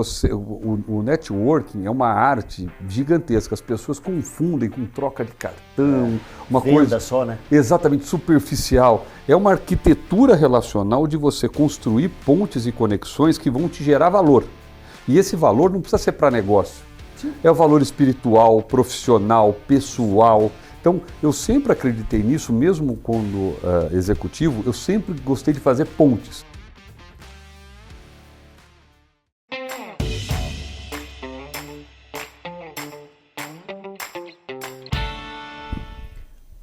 o networking é uma arte gigantesca. As pessoas confundem com troca de cartão, uma Venda coisa só, né? exatamente superficial. É uma arquitetura relacional de você construir pontes e conexões que vão te gerar valor. E esse valor não precisa ser para negócio. Sim. É o valor espiritual, profissional, pessoal. Então, eu sempre acreditei nisso, mesmo quando executivo, eu sempre gostei de fazer pontes.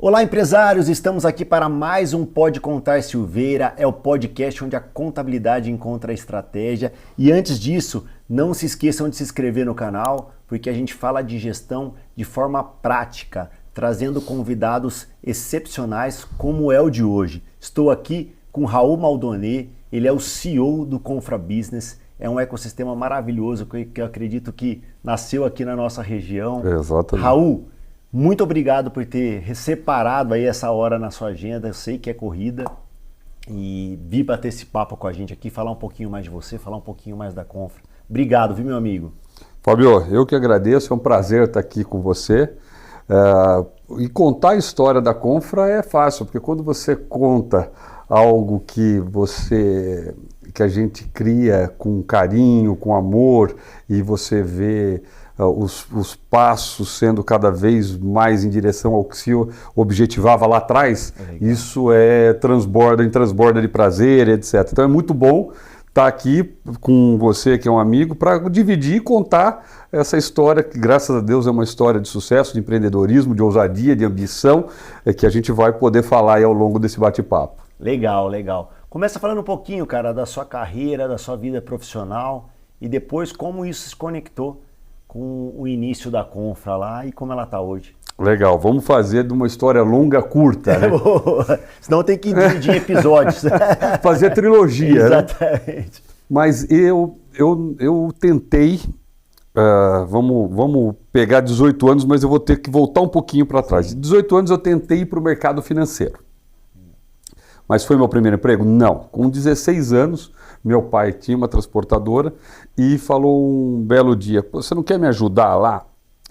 Olá, empresários! Estamos aqui para mais um Pode Contar Silveira. É o podcast onde a contabilidade encontra a estratégia. E antes disso, não se esqueçam de se inscrever no canal, porque a gente fala de gestão de forma prática, trazendo convidados excepcionais como é o de hoje. Estou aqui com Raul Maldonet, ele é o CEO do Confra Business. É um ecossistema maravilhoso que eu acredito que nasceu aqui na nossa região. Exatamente. Raul, muito obrigado por ter separado aí essa hora na sua agenda. Eu sei que é corrida e vir bater esse papo com a gente aqui, falar um pouquinho mais de você, falar um pouquinho mais da Confra. Obrigado, viu, meu amigo? Fábio, eu que agradeço, é um prazer estar aqui com você. E contar a história da Confra é fácil, porque quando você conta algo que a gente cria com carinho, com amor, e você vê os passos sendo cada vez mais em direção ao que se objetivava lá atrás, isso transborda de prazer, etc. Então é muito bom estar aqui com você, que é um amigo, para dividir e contar essa história, que graças a Deus é uma história de sucesso, de empreendedorismo, de ousadia, de ambição, que a gente vai poder falar aí ao longo desse bate-papo. Legal, legal. Começa falando um pouquinho, cara, da sua carreira, da sua vida profissional e depois como isso se conectou com o início da Confra lá e como ela está hoje. Legal, vamos fazer de uma história longa, curta, né? Senão tem que dividir em episódios. Fazer trilogia, exatamente. Né? Mas eu tentei, vamos pegar 18 anos, mas eu vou ter que voltar um pouquinho para trás. 18 anos eu tentei ir para o mercado financeiro. Mas foi meu primeiro emprego? Não. Com 16 anos, meu pai tinha uma transportadora e falou um belo dia, você não quer me ajudar lá?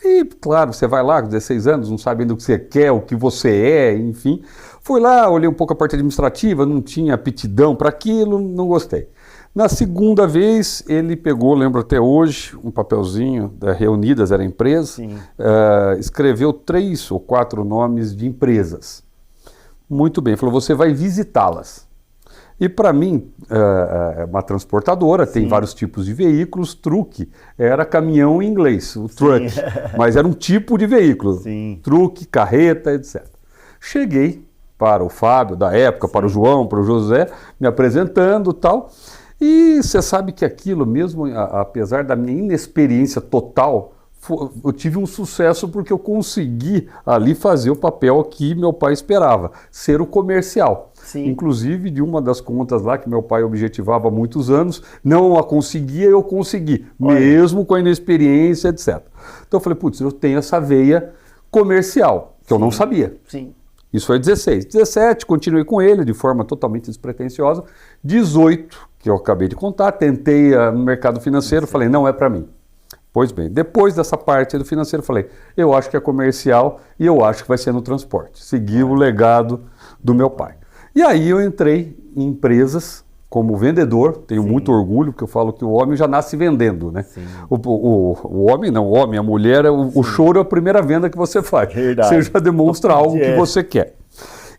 E, claro, você vai lá com 16 anos, não sabe ainda o que você quer, o que você é, enfim. Fui lá, olhei um pouco a parte administrativa, não tinha aptidão para aquilo, não gostei. Na segunda vez, ele pegou, lembro até hoje, um papelzinho da Reunidas, era a empresa, escreveu 3 ou 4 nomes de empresas. Muito bem, falou, você vai visitá-las. E para mim, é uma transportadora, sim, tem vários tipos de veículos, truque era caminhão em inglês, o truck, mas era um tipo de veículo, sim, truque, carreta, etc. Cheguei para o Fábio da época, sim, para o João, para o José, me apresentando e tal, e você sabe que aquilo mesmo, apesar da minha inexperiência total, eu tive um sucesso porque eu consegui ali fazer o papel que meu pai esperava, ser o comercial. Sim. Inclusive de uma das contas lá que meu pai objetivava há muitos anos, não a conseguia, eu consegui, mesmo com a inexperiência, etc. Então eu falei, putz, eu tenho essa veia comercial, que eu não sabia. Sim. Isso foi 16. 17, continuei com ele de forma totalmente despretensiosa. 18, que eu acabei de contar, tentei no mercado financeiro, falei, não é para mim. Pois bem, depois dessa parte do financeiro, falei, eu acho que é comercial e eu acho que vai ser no transporte. Segui o legado do meu pai. E aí eu entrei em empresas como vendedor, tenho sim, muito orgulho, porque eu falo que o homem já nasce vendendo, né? O homem não, o homem, a mulher, o choro é a primeira venda que você faz. Verdade. Você já demonstra algo que você quer.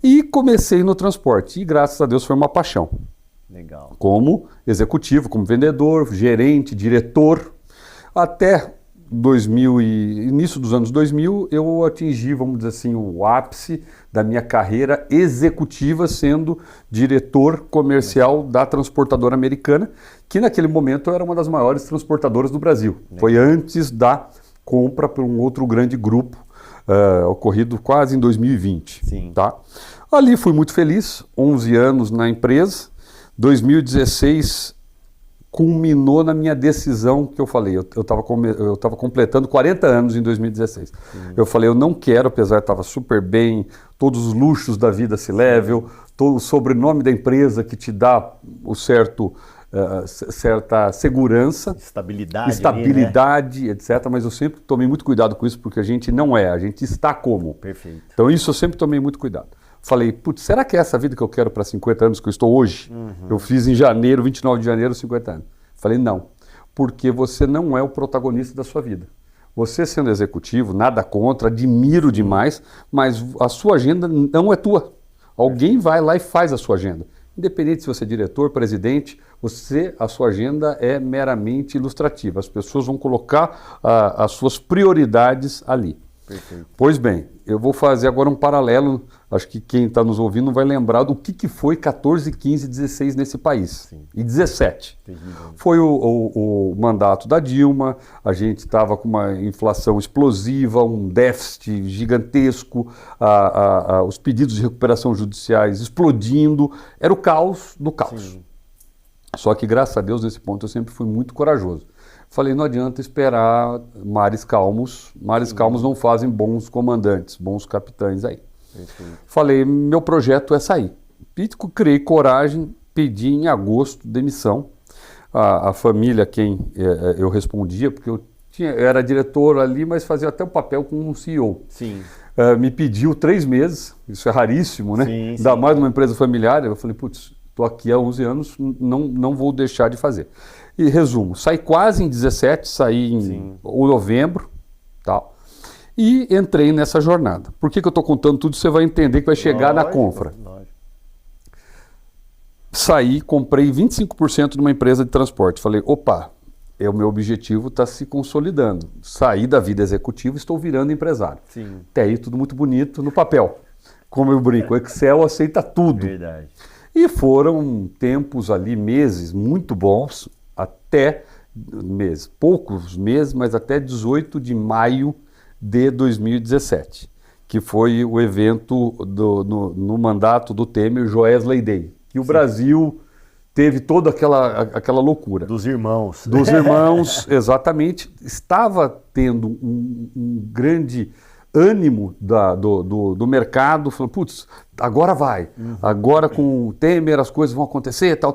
E comecei no transporte, e graças a Deus foi uma paixão. Legal. Como executivo, como vendedor, gerente, diretor. Até início dos anos 2000, eu atingi, vamos dizer assim, o ápice da minha carreira executiva, sendo diretor comercial da transportadora americana, que naquele momento era uma das maiores transportadoras do Brasil. Foi antes da compra por um outro grande grupo, ocorrido quase em 2020. Sim. Tá? Ali fui muito feliz, 11 anos na empresa, 2016... culminou na minha decisão que eu falei, eu estava completando 40 anos em 2016. Eu falei, eu não quero, apesar de estava super bem, todos os luxos da vida C-Level, todo o sobrenome da empresa que te dá o certo certa segurança, estabilidade, né? Etc. Mas eu sempre tomei muito cuidado com isso, porque a gente não é, a gente está como. Perfeito. Então isso eu sempre tomei muito cuidado. Falei, putz, será que é essa vida que eu quero para 50 anos que eu estou hoje? Eu fiz em janeiro, 29 de janeiro, 50 anos. Falei, não, porque você não é o protagonista da sua vida. Você sendo executivo, nada contra, admiro demais, mas a sua agenda não é tua. Alguém vai lá e faz a sua agenda. Independente se você é diretor, presidente, a sua agenda é meramente ilustrativa. As pessoas vão colocar as suas prioridades ali. Perfeito. Pois bem, eu vou fazer agora um paralelo, acho que quem está nos ouvindo vai lembrar do que foi 14, 15, 16 nesse país. Sim. E 17. Entendi. Foi o mandato da Dilma, a gente estava com uma inflação explosiva, um déficit gigantesco, os pedidos de recuperação judiciais explodindo, era o caos do caos. Sim. Só que, graças a Deus, nesse ponto eu sempre fui muito corajoso. Falei, não adianta esperar mares calmos. Mares calmos não fazem bons comandantes, bons capitães aí. Perfeito. Falei, meu projeto é sair. Criei coragem, pedi em agosto demissão. A família, quem eu respondia, porque eu era diretor ali, mas fazia até o papel como um CEO. Sim. Me pediu 3 meses, isso é raríssimo, né? Sim, Ainda sim. mais numa empresa familiar. Eu falei, putz, estou aqui há 11 anos, não vou deixar de fazer. E resumo, saí quase em 17, saí em novembro, tal, e entrei nessa jornada. Por que eu estou contando tudo? Você vai entender que vai chegar na Confra. Lógico. Saí, comprei 25% de uma empresa de transporte. Falei, opa, o meu objetivo está se consolidando. Saí da vida executiva, estou virando empresário. Sim. Até aí tudo muito bonito no papel. Como eu brinco, o Excel aceita tudo. Verdade. E foram tempos ali, meses muito bons, até poucos meses, mas até 18 de maio de 2017, que foi o evento no mandato do Temer, Joesley Day, que o Brasil teve toda aquela loucura. Dos irmãos. Dos irmãos, exatamente. Estava tendo um grande ânimo do mercado, falando, putz, agora vai, agora com o Temer as coisas vão acontecer, tal.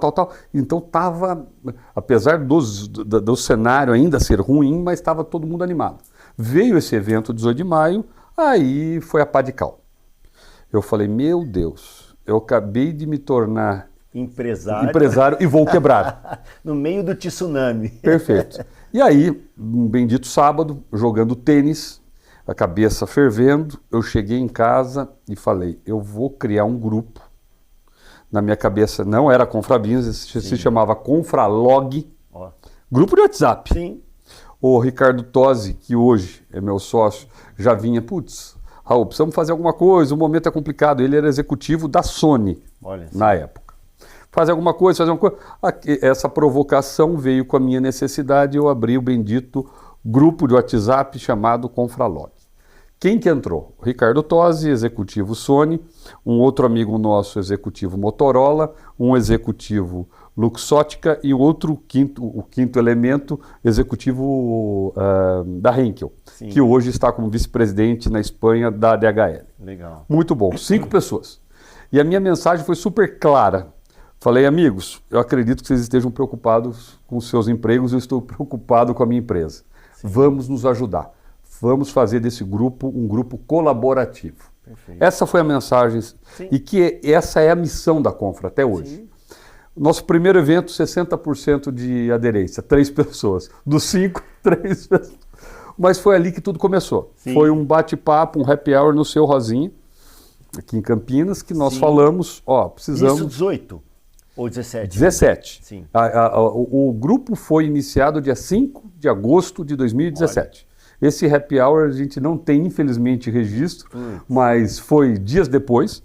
Então estava, apesar do cenário ainda ser ruim, mas estava todo mundo animado. Veio esse evento 18 de maio, aí foi a pá de cal. Eu falei, meu Deus, eu acabei de me tornar empresário e vou quebrar. No meio do tsunami. Perfeito. E aí, um bendito sábado, jogando tênis, a cabeça fervendo, eu cheguei em casa e falei, eu vou criar um grupo. Na minha cabeça não era Confrabusiness, se chamava Confralog, grupo de WhatsApp. Sim. O Ricardo Tosi, que hoje é meu sócio, já vinha, putz, Raul, precisamos fazer alguma coisa, o momento é complicado. Ele era executivo da Sony na época. Fazer alguma coisa. Essa provocação veio com a minha necessidade e eu abri o bendito grupo de WhatsApp chamado Confralog. Quem que entrou? O Ricardo Tosi, executivo Sony, um outro amigo nosso, executivo Motorola, um executivo Luxottica e o quinto elemento, executivo da Henkel, Sim. que hoje está como vice-presidente na Espanha da DHL. Legal. Muito bom, 5 pessoas. E a minha mensagem foi super clara. Falei, amigos, eu acredito que vocês estejam preocupados com os seus empregos, eu estou preocupado com a minha empresa. Sim. Vamos nos ajudar. Vamos fazer desse grupo um grupo colaborativo. Perfeito. Essa foi a mensagem. Sim. E que essa é a missão da Confra até hoje. Sim. Nosso primeiro evento, 60% de aderência, 3 pessoas. Dos 5, 3 pessoas. Mas foi ali que tudo começou. Sim. Foi um bate-papo, um happy hour no Seu Rosinha, aqui em Campinas, que nós falamos, precisamos... Isso 18 ou 17? 17. Sim. O grupo foi iniciado dia 5 de agosto de 2017. Olha. Esse happy hour a gente não tem, infelizmente, registro, mas foi dias depois.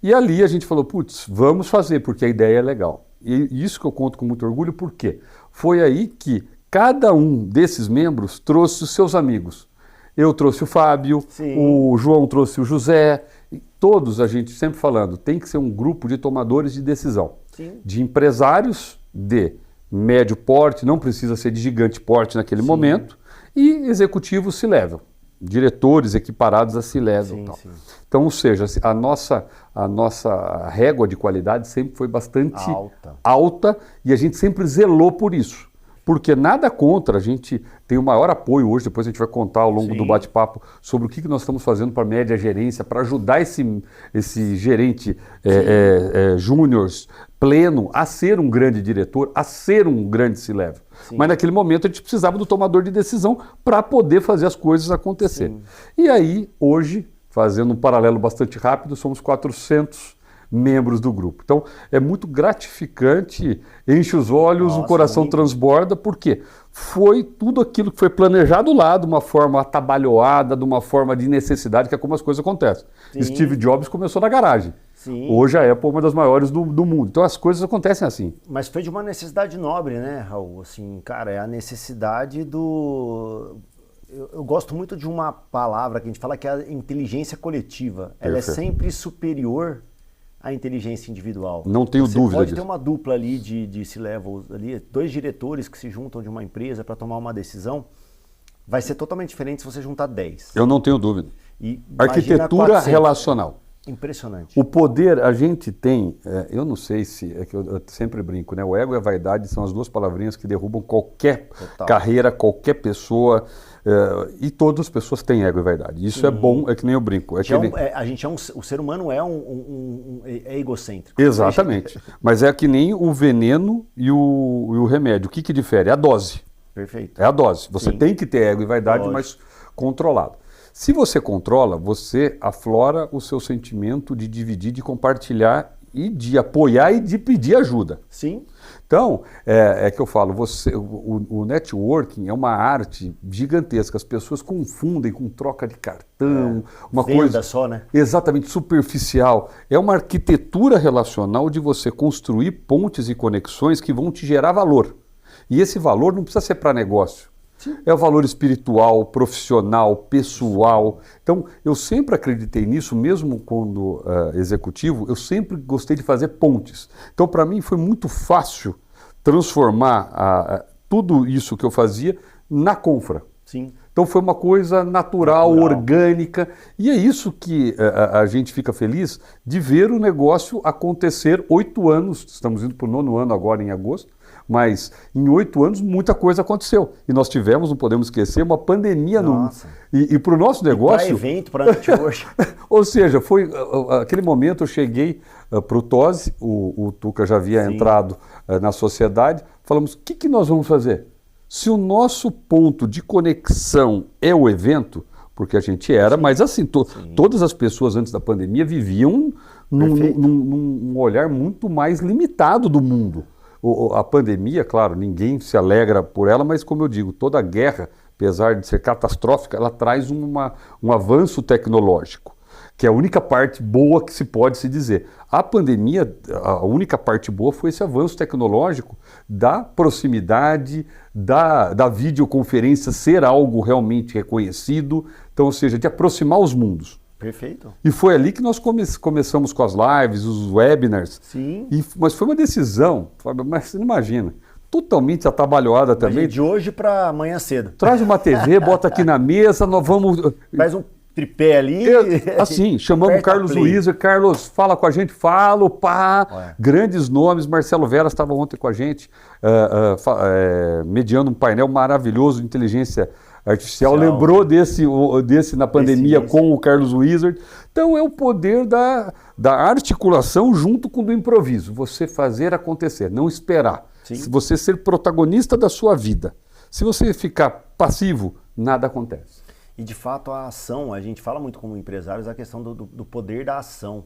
E ali a gente falou, putz, vamos fazer, porque a ideia é legal. E isso que eu conto com muito orgulho, por quê? Foi aí que cada um desses membros trouxe os seus amigos. Eu trouxe o Fábio, Sim. o João trouxe o José, e todos a gente sempre falando, tem que ser um grupo de tomadores de decisão. Sim. De empresários de médio porte, não precisa ser de gigante porte naquele Sim. momento, e executivos C-level. diretores equiparados a C-Level. Sim, Tal. sim. Então, ou seja, a nossa régua de qualidade sempre foi bastante alta e a gente sempre zelou por isso. Porque nada contra, a gente tem o maior apoio hoje, depois a gente vai contar ao longo do bate-papo sobre o que nós estamos fazendo para a média gerência, para ajudar esse gerente júnior, pleno, a ser um grande diretor, a ser um grande C-Level. Mas naquele momento a gente precisava do tomador de decisão para poder fazer as coisas acontecerem. E aí, hoje, fazendo um paralelo bastante rápido, somos 400 membros do grupo. Então, é muito gratificante, enche os olhos, o coração transborda, porque foi tudo aquilo que foi planejado lá de uma forma atabalhoada, de uma forma de necessidade, que é como as coisas acontecem. Steve Jobs começou na garagem. Hoje a Apple é uma das maiores do mundo. Então, as coisas acontecem assim. Mas foi de uma necessidade nobre, né, Raul? Assim, cara, é a necessidade do... Eu gosto muito de uma palavra que a gente fala que é a inteligência coletiva. Ela é sempre superior à inteligência individual. Não tenho dúvida disso. Você pode ter uma dupla ali de C-Level, ali, 2 diretores que se juntam de uma empresa para tomar uma decisão, vai ser totalmente diferente se você juntar 10. Eu não tenho dúvida. E arquitetura relacional. Impressionante. O poder, a gente tem, eu não sei se, é que eu sempre brinco, né? O ego e a vaidade são as duas palavrinhas que derrubam qualquer carreira, qualquer pessoa, e todas as pessoas têm ego e vaidade. Isso é bom, é que nem eu brinco. O ser humano é egocêntrico. Exatamente. Mas é que nem o veneno e o remédio. O que difere? É a dose. Perfeito. É a dose. Você tem que ter ego e vaidade, mas controlado. Se você controla, você aflora o seu sentimento de dividir, de compartilhar e de apoiar e de pedir ajuda. Sim. Então, é que eu falo, o networking é uma arte gigantesca. As pessoas confundem com troca de cartão, uma Venda coisa só, né? Exatamente superficial. É uma arquitetura relacional de você construir pontes e conexões que vão te gerar valor. E esse valor não precisa ser para negócio. É o valor espiritual, profissional, pessoal. Então, eu sempre acreditei nisso, mesmo quando executivo, eu sempre gostei de fazer pontes. Então, para mim, foi muito fácil transformar tudo isso que eu fazia na Confra. Sim. Então, foi uma coisa natural, orgânica, e é isso que a gente fica feliz de ver o negócio acontecer 8 anos, estamos indo para o 9º ano agora em agosto, mas em 8 anos muita coisa aconteceu. E nós tivemos, não podemos esquecer, uma pandemia e para o nosso negócio... Para evento, para network. Ou seja, foi aquele momento eu cheguei para o TOSE, o Tuca já havia entrado na sociedade, falamos, o que nós vamos fazer? Se o nosso ponto de conexão é o evento, porque a gente era, mas assim, todas as pessoas antes da pandemia viviam num olhar muito mais limitado do mundo. A pandemia, claro, ninguém se alegra por ela, mas como eu digo, toda guerra, apesar de ser catastrófica, ela traz um avanço tecnológico, que é a única parte boa que se pode se dizer. A pandemia, a única parte boa foi esse avanço tecnológico da proximidade, da videoconferência ser algo realmente reconhecido, então, ou seja, de aproximar os mundos. Perfeito. E foi ali que nós começamos com as lives, os webinars. Sim. Mas foi uma decisão, mas você não imagina, totalmente atabalhoada também. De hoje para amanhã cedo. Traz uma TV, bota aqui na mesa, nós vamos... Faz um tripé ali. Assim, chamamos o Carlos Luizer. Carlos, fala com a gente, grandes nomes. Marcelo Vera estava ontem com a gente, mediando um painel maravilhoso de inteligência artificial. Lembrou desse na pandemia com o Carlos Wizard. Então é o poder da articulação junto com o do improviso. Você fazer acontecer, não esperar. Sim. Você ser protagonista da sua vida. Se você ficar passivo, nada acontece. E de fato a ação, a gente fala muito como empresários a questão do poder da ação.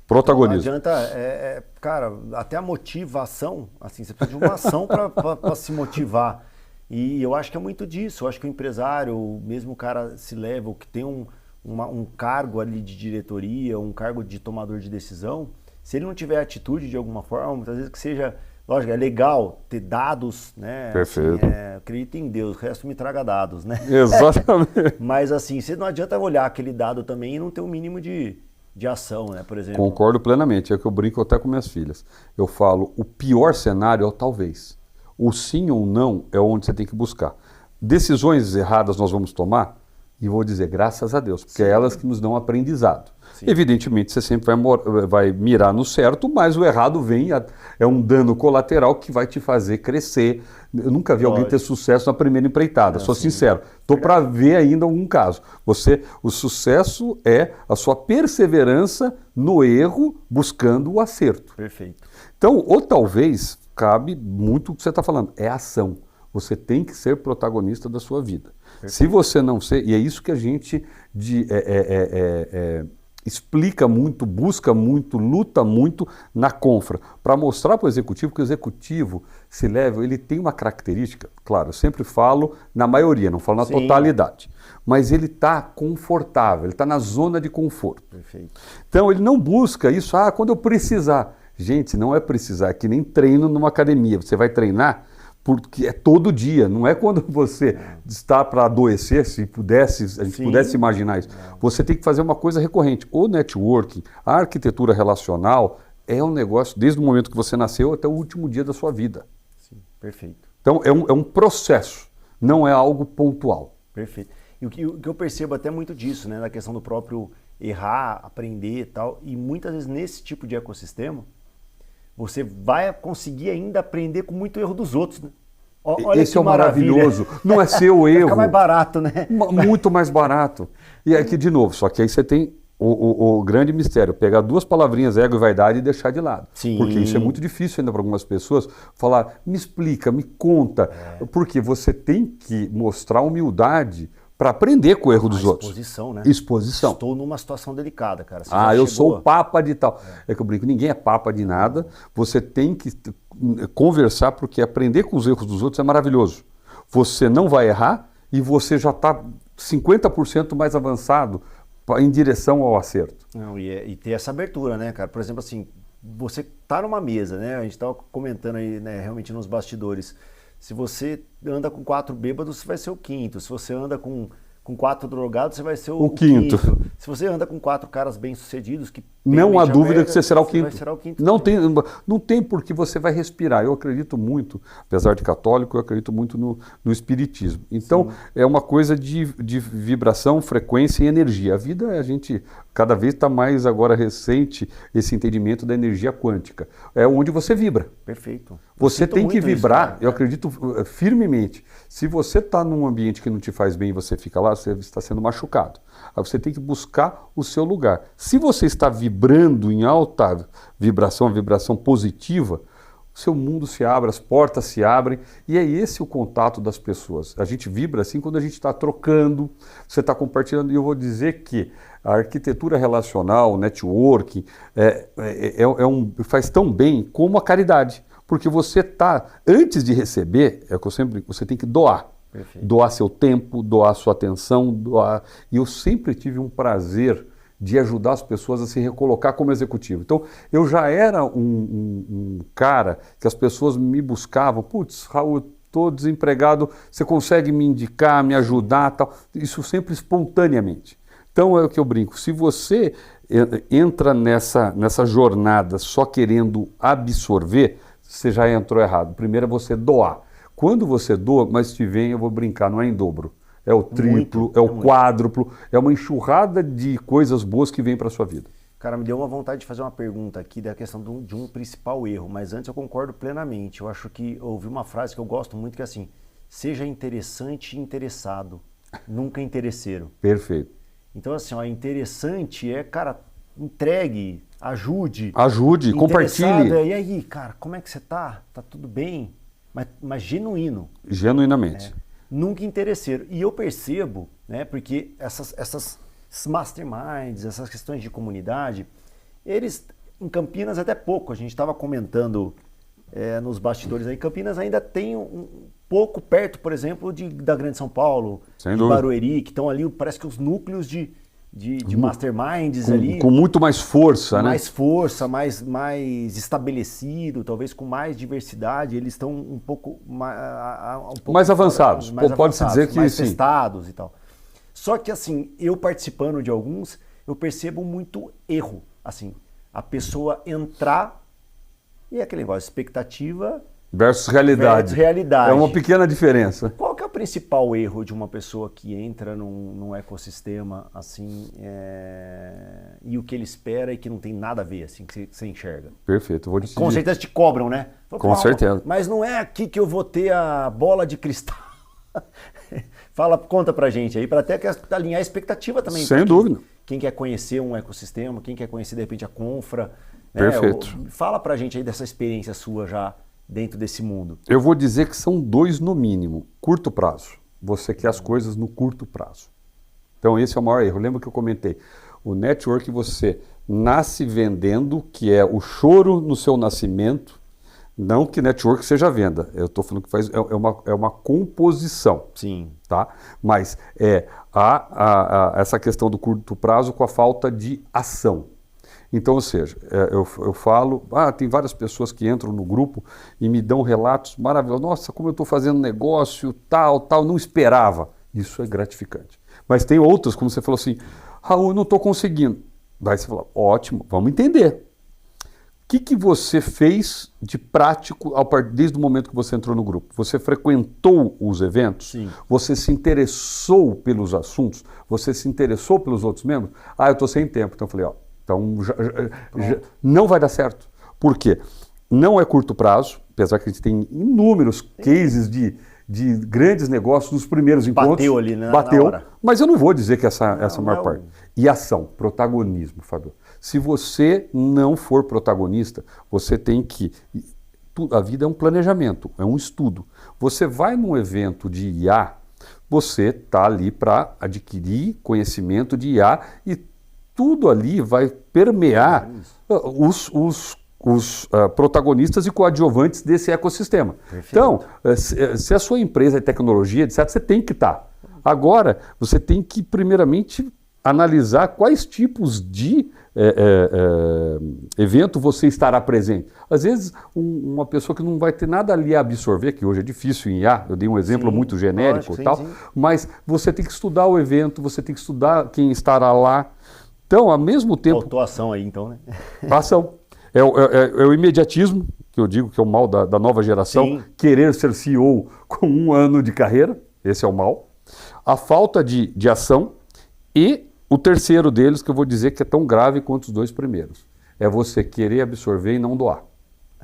Protagonismo. Não adianta, cara, até a motivação, assim, você precisa de uma ação para se motivar. E eu acho que é muito disso. Eu acho que o empresário, mesmo o cara C-Level, que tem um cargo ali de diretoria, um cargo de tomador de decisão, se ele não tiver atitude de alguma forma, muitas vezes que seja, lógico, é legal ter dados, né? Perfeito. Assim, acredito em Deus, o resto me traga dados, né? Exatamente. Mas assim, você não adianta olhar aquele dado também e não ter um mínimo de ação, né? Por exemplo. Concordo plenamente, é que eu brinco até com minhas filhas. Eu falo, o pior cenário é o talvez. O sim ou não é onde você tem que buscar. Decisões erradas nós vamos tomar E vou dizer, graças a Deus, porque é elas que nos dão aprendizado. Sim. Evidentemente, você sempre vai mirar no certo, mas o errado vem, é um dano colateral que vai te fazer crescer. Eu nunca vi alguém ter sucesso na primeira empreitada, sou sincero. Estou para ver ainda algum caso. O sucesso é a sua perseverança no erro, buscando o acerto. Perfeito. Então, ou talvez, cabe muito o que você está falando, é ação. Você tem que ser protagonista da sua vida. Perfeito. Se você não ser, e é isso que a gente explica muito, busca muito, luta muito na Confra, para mostrar para o executivo que o executivo ele tem uma característica, claro, eu sempre falo na maioria, não falo na totalidade, mas ele está confortável, ele está na zona de conforto. Perfeito. Então ele não busca isso, quando eu precisar. Gente, não é precisar, é que nem treino numa academia, você vai treinar porque é todo dia, não é quando você está para adoecer, se a gente pudesse imaginar isso. Você tem que fazer uma coisa recorrente. O networking, a arquitetura relacional, é um negócio desde o momento que você nasceu até o último dia da sua vida. Sim, perfeito. Então é um processo, não é algo pontual. Perfeito. E o que eu percebo até muito disso, né, na questão do próprio errar, aprender e tal, e muitas vezes nesse tipo de ecossistema, você vai conseguir ainda aprender com muito erro dos outros, né? Olha esse é o maravilhoso. Não é seu erro. Fica mais barato, né? Muito mais barato. E aqui, de novo, só que aí você tem o grande mistério, pegar duas palavrinhas, ego e vaidade, e deixar de lado. Sim. Porque isso é muito difícil ainda para algumas pessoas, falar, me explica, me conta. Porque você tem que mostrar humildade para aprender com o erro dos outros. Exposição, né? Exposição. Estou numa situação delicada, cara. Eu sou o papa de tal. É que eu brinco, ninguém é papa de nada. Você tem que conversar, porque aprender com os erros dos outros é maravilhoso. Você não vai errar e você já está 50% mais avançado em direção ao acerto. Não, e ter essa abertura, né, cara? Por exemplo, assim, você tá numa mesa, né? A gente estava comentando aí, né, realmente nos bastidores. Se você anda com 4 bêbados, você vai ser o quinto. Se você anda com 4 drogados, você vai ser o quinto. Se você anda com 4 caras bem-sucedidos, que não há dúvida que você será o quinto. Será o quinto. Não tem porque você vai respirar. Eu acredito muito, apesar de católico, eu acredito muito no espiritismo. Então, é uma coisa de vibração, frequência e energia. A vida, a gente cada vez está mais agora recente esse entendimento da energia quântica. É onde você vibra. Perfeito. Você tem que vibrar, eu acredito firmemente. Se você está num ambiente que não te faz bem e você fica lá, você está sendo machucado. Aí você tem que buscar o seu lugar. Se você está vibrando em alta vibração, vibração positiva, o seu mundo se abre, as portas se abrem, e é esse o contato das pessoas. A gente vibra assim quando a gente está trocando, você está compartilhando, e eu vou dizer que a arquitetura relacional, o networking, faz tão bem como a caridade. Porque você está, antes de receber, é o que eu sempre digo, você tem que doar. Perfeito. Doar seu tempo, doar sua atenção, doar. E eu sempre tive um prazer de ajudar as pessoas a se recolocar como executivo. Então, eu já era um cara que as pessoas me buscavam, putz, Raul, estou desempregado, você consegue me indicar, me ajudar, tal. Isso sempre espontaneamente. Então, é o que eu brinco, se você entra nessa jornada só querendo absorver, você já entrou errado. Primeiro é você doar. Quando você doa, mas te vem, eu vou brincar, não é em dobro. É o triplo, é o quádruplo, é uma enxurrada de coisas boas que vem para a sua vida. Cara, me deu uma vontade de fazer uma pergunta aqui da questão de um principal erro, mas antes eu concordo plenamente. Eu acho que eu ouvi uma frase que eu gosto muito, que é assim, seja interessante e interessado, nunca interesseiro. Perfeito. Então assim, interessante é, cara, entregue, ajude. Ajude, compartilhe. E aí, cara, como é que você tá? Tá tudo bem? Mas genuíno. Genuinamente. Nunca interesseiro. E eu percebo, né, porque essas masterminds, essas questões de comunidade, eles, em Campinas até pouco, a gente estava comentando nos bastidores aí, Campinas ainda tem um pouco perto, por exemplo, da Grande São Paulo, de Barueri, que estão ali, parece que os núcleos de masterminds ali. Com muito mais força, né? Mais força, mais estabelecido, talvez com mais diversidade. Eles estão um pouco mais avançados. Pode-se dizer que mais sim. Testados e tal. Só que assim, eu participando de alguns, eu percebo muito erro. Assim, a pessoa entrar e aquele negócio, expectativa versus realidade. Versus realidade. É uma pequena diferença. Qual que é o principal erro de uma pessoa que entra num ecossistema assim e o que ele espera e que não tem nada a ver, assim, que você enxerga? Perfeito. Vou te Com certeza te cobram, né? Com certeza. Mas não é aqui que eu vou ter a bola de cristal. Conta pra gente aí, para até alinhar a expectativa também. Sem dúvida. Quem quer conhecer um ecossistema, quem quer conhecer de repente a Confra. Perfeito. Fala pra gente aí dessa experiência sua já dentro desse mundo. Eu vou dizer que são 2 no mínimo. Curto prazo. Você quer as coisas no curto prazo. Então esse é o maior erro. Lembra que eu comentei? O network você nasce vendendo, que é o choro no seu nascimento. Não que network seja venda. Eu estou falando que é uma composição. Sim. Tá? Mas essa questão do curto prazo com a falta de ação. Então, ou seja, eu falo, tem várias pessoas que entram no grupo e me dão relatos maravilhosos. Nossa, como eu estou fazendo negócio, tal, não esperava. Isso é gratificante. Mas tem outras, como você falou assim, Raul, eu não estou conseguindo. Daí você fala, ótimo, vamos entender. O que você fez de prático desde o momento que você entrou no grupo? Você frequentou os eventos? Sim. Você se interessou pelos assuntos? Você se interessou pelos outros membros? Eu estou sem tempo. Então eu falei, então já não vai dar certo. Por quê? Não é curto prazo, apesar que a gente tem inúmeros cases de grandes negócios nos primeiros encontros. Bateu ali, né? Bateu, na hora. mas eu não vou dizer que essa é a maior não. parte. E ação, protagonismo, Fábio. Se você não for protagonista, você tem que... A vida é um planejamento, é um estudo. Você vai num evento de IA, você está ali para adquirir conhecimento de IA e tudo ali vai permear os protagonistas e coadjuvantes desse ecossistema. Perfeito. Então, se a sua empresa é tecnologia, etc., você tem que estar. Agora, você tem que, primeiramente, analisar quais tipos de evento você estará presente. Às vezes, uma pessoa que não vai ter nada ali a absorver, que hoje é difícil em IA, eu dei um exemplo muito genérico e tal, mas você tem que estudar o evento, você tem que estudar quem estará lá. Então, ao mesmo tempo... Faltou ação aí, então, né? Ação. É o imediatismo, que eu digo que é o mal da nova geração, Sim. Querer ser CEO com 1 ano de carreira, esse é o mal. A falta de ação e o terceiro deles, que eu vou dizer que é tão grave quanto os 2 primeiros, é você querer absorver e não doar,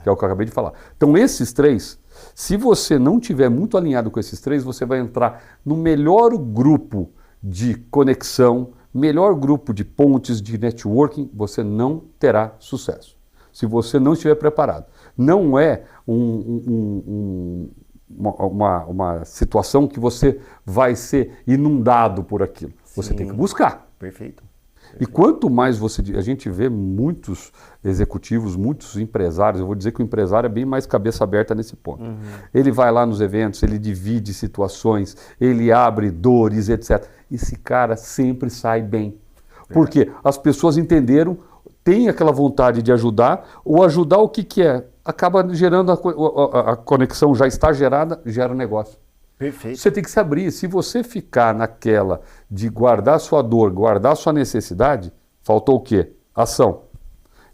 que é o que eu acabei de falar. Então esses 3, se você não tiver muito alinhado com esses 3, você vai entrar no melhor grupo de conexão, melhor grupo de pontes, de networking, você não terá sucesso. Se você não estiver preparado. Não é uma situação que você vai ser inundado por aquilo. Você tem que buscar. Perfeito. E quanto mais a gente vê muitos executivos, muitos empresários, eu vou dizer que o empresário é bem mais cabeça aberta nesse ponto. Ele vai lá nos eventos, ele divide situações, ele abre dores, etc. Esse cara sempre sai bem. Porque as pessoas entenderam, têm aquela vontade de ajudar, ou ajudar o que é? Acaba gerando a conexão, já está gerada, gera negócio. Perfeito. Você tem que se abrir. Se você ficar naquela de guardar sua dor, guardar sua necessidade, faltou o quê? Ação.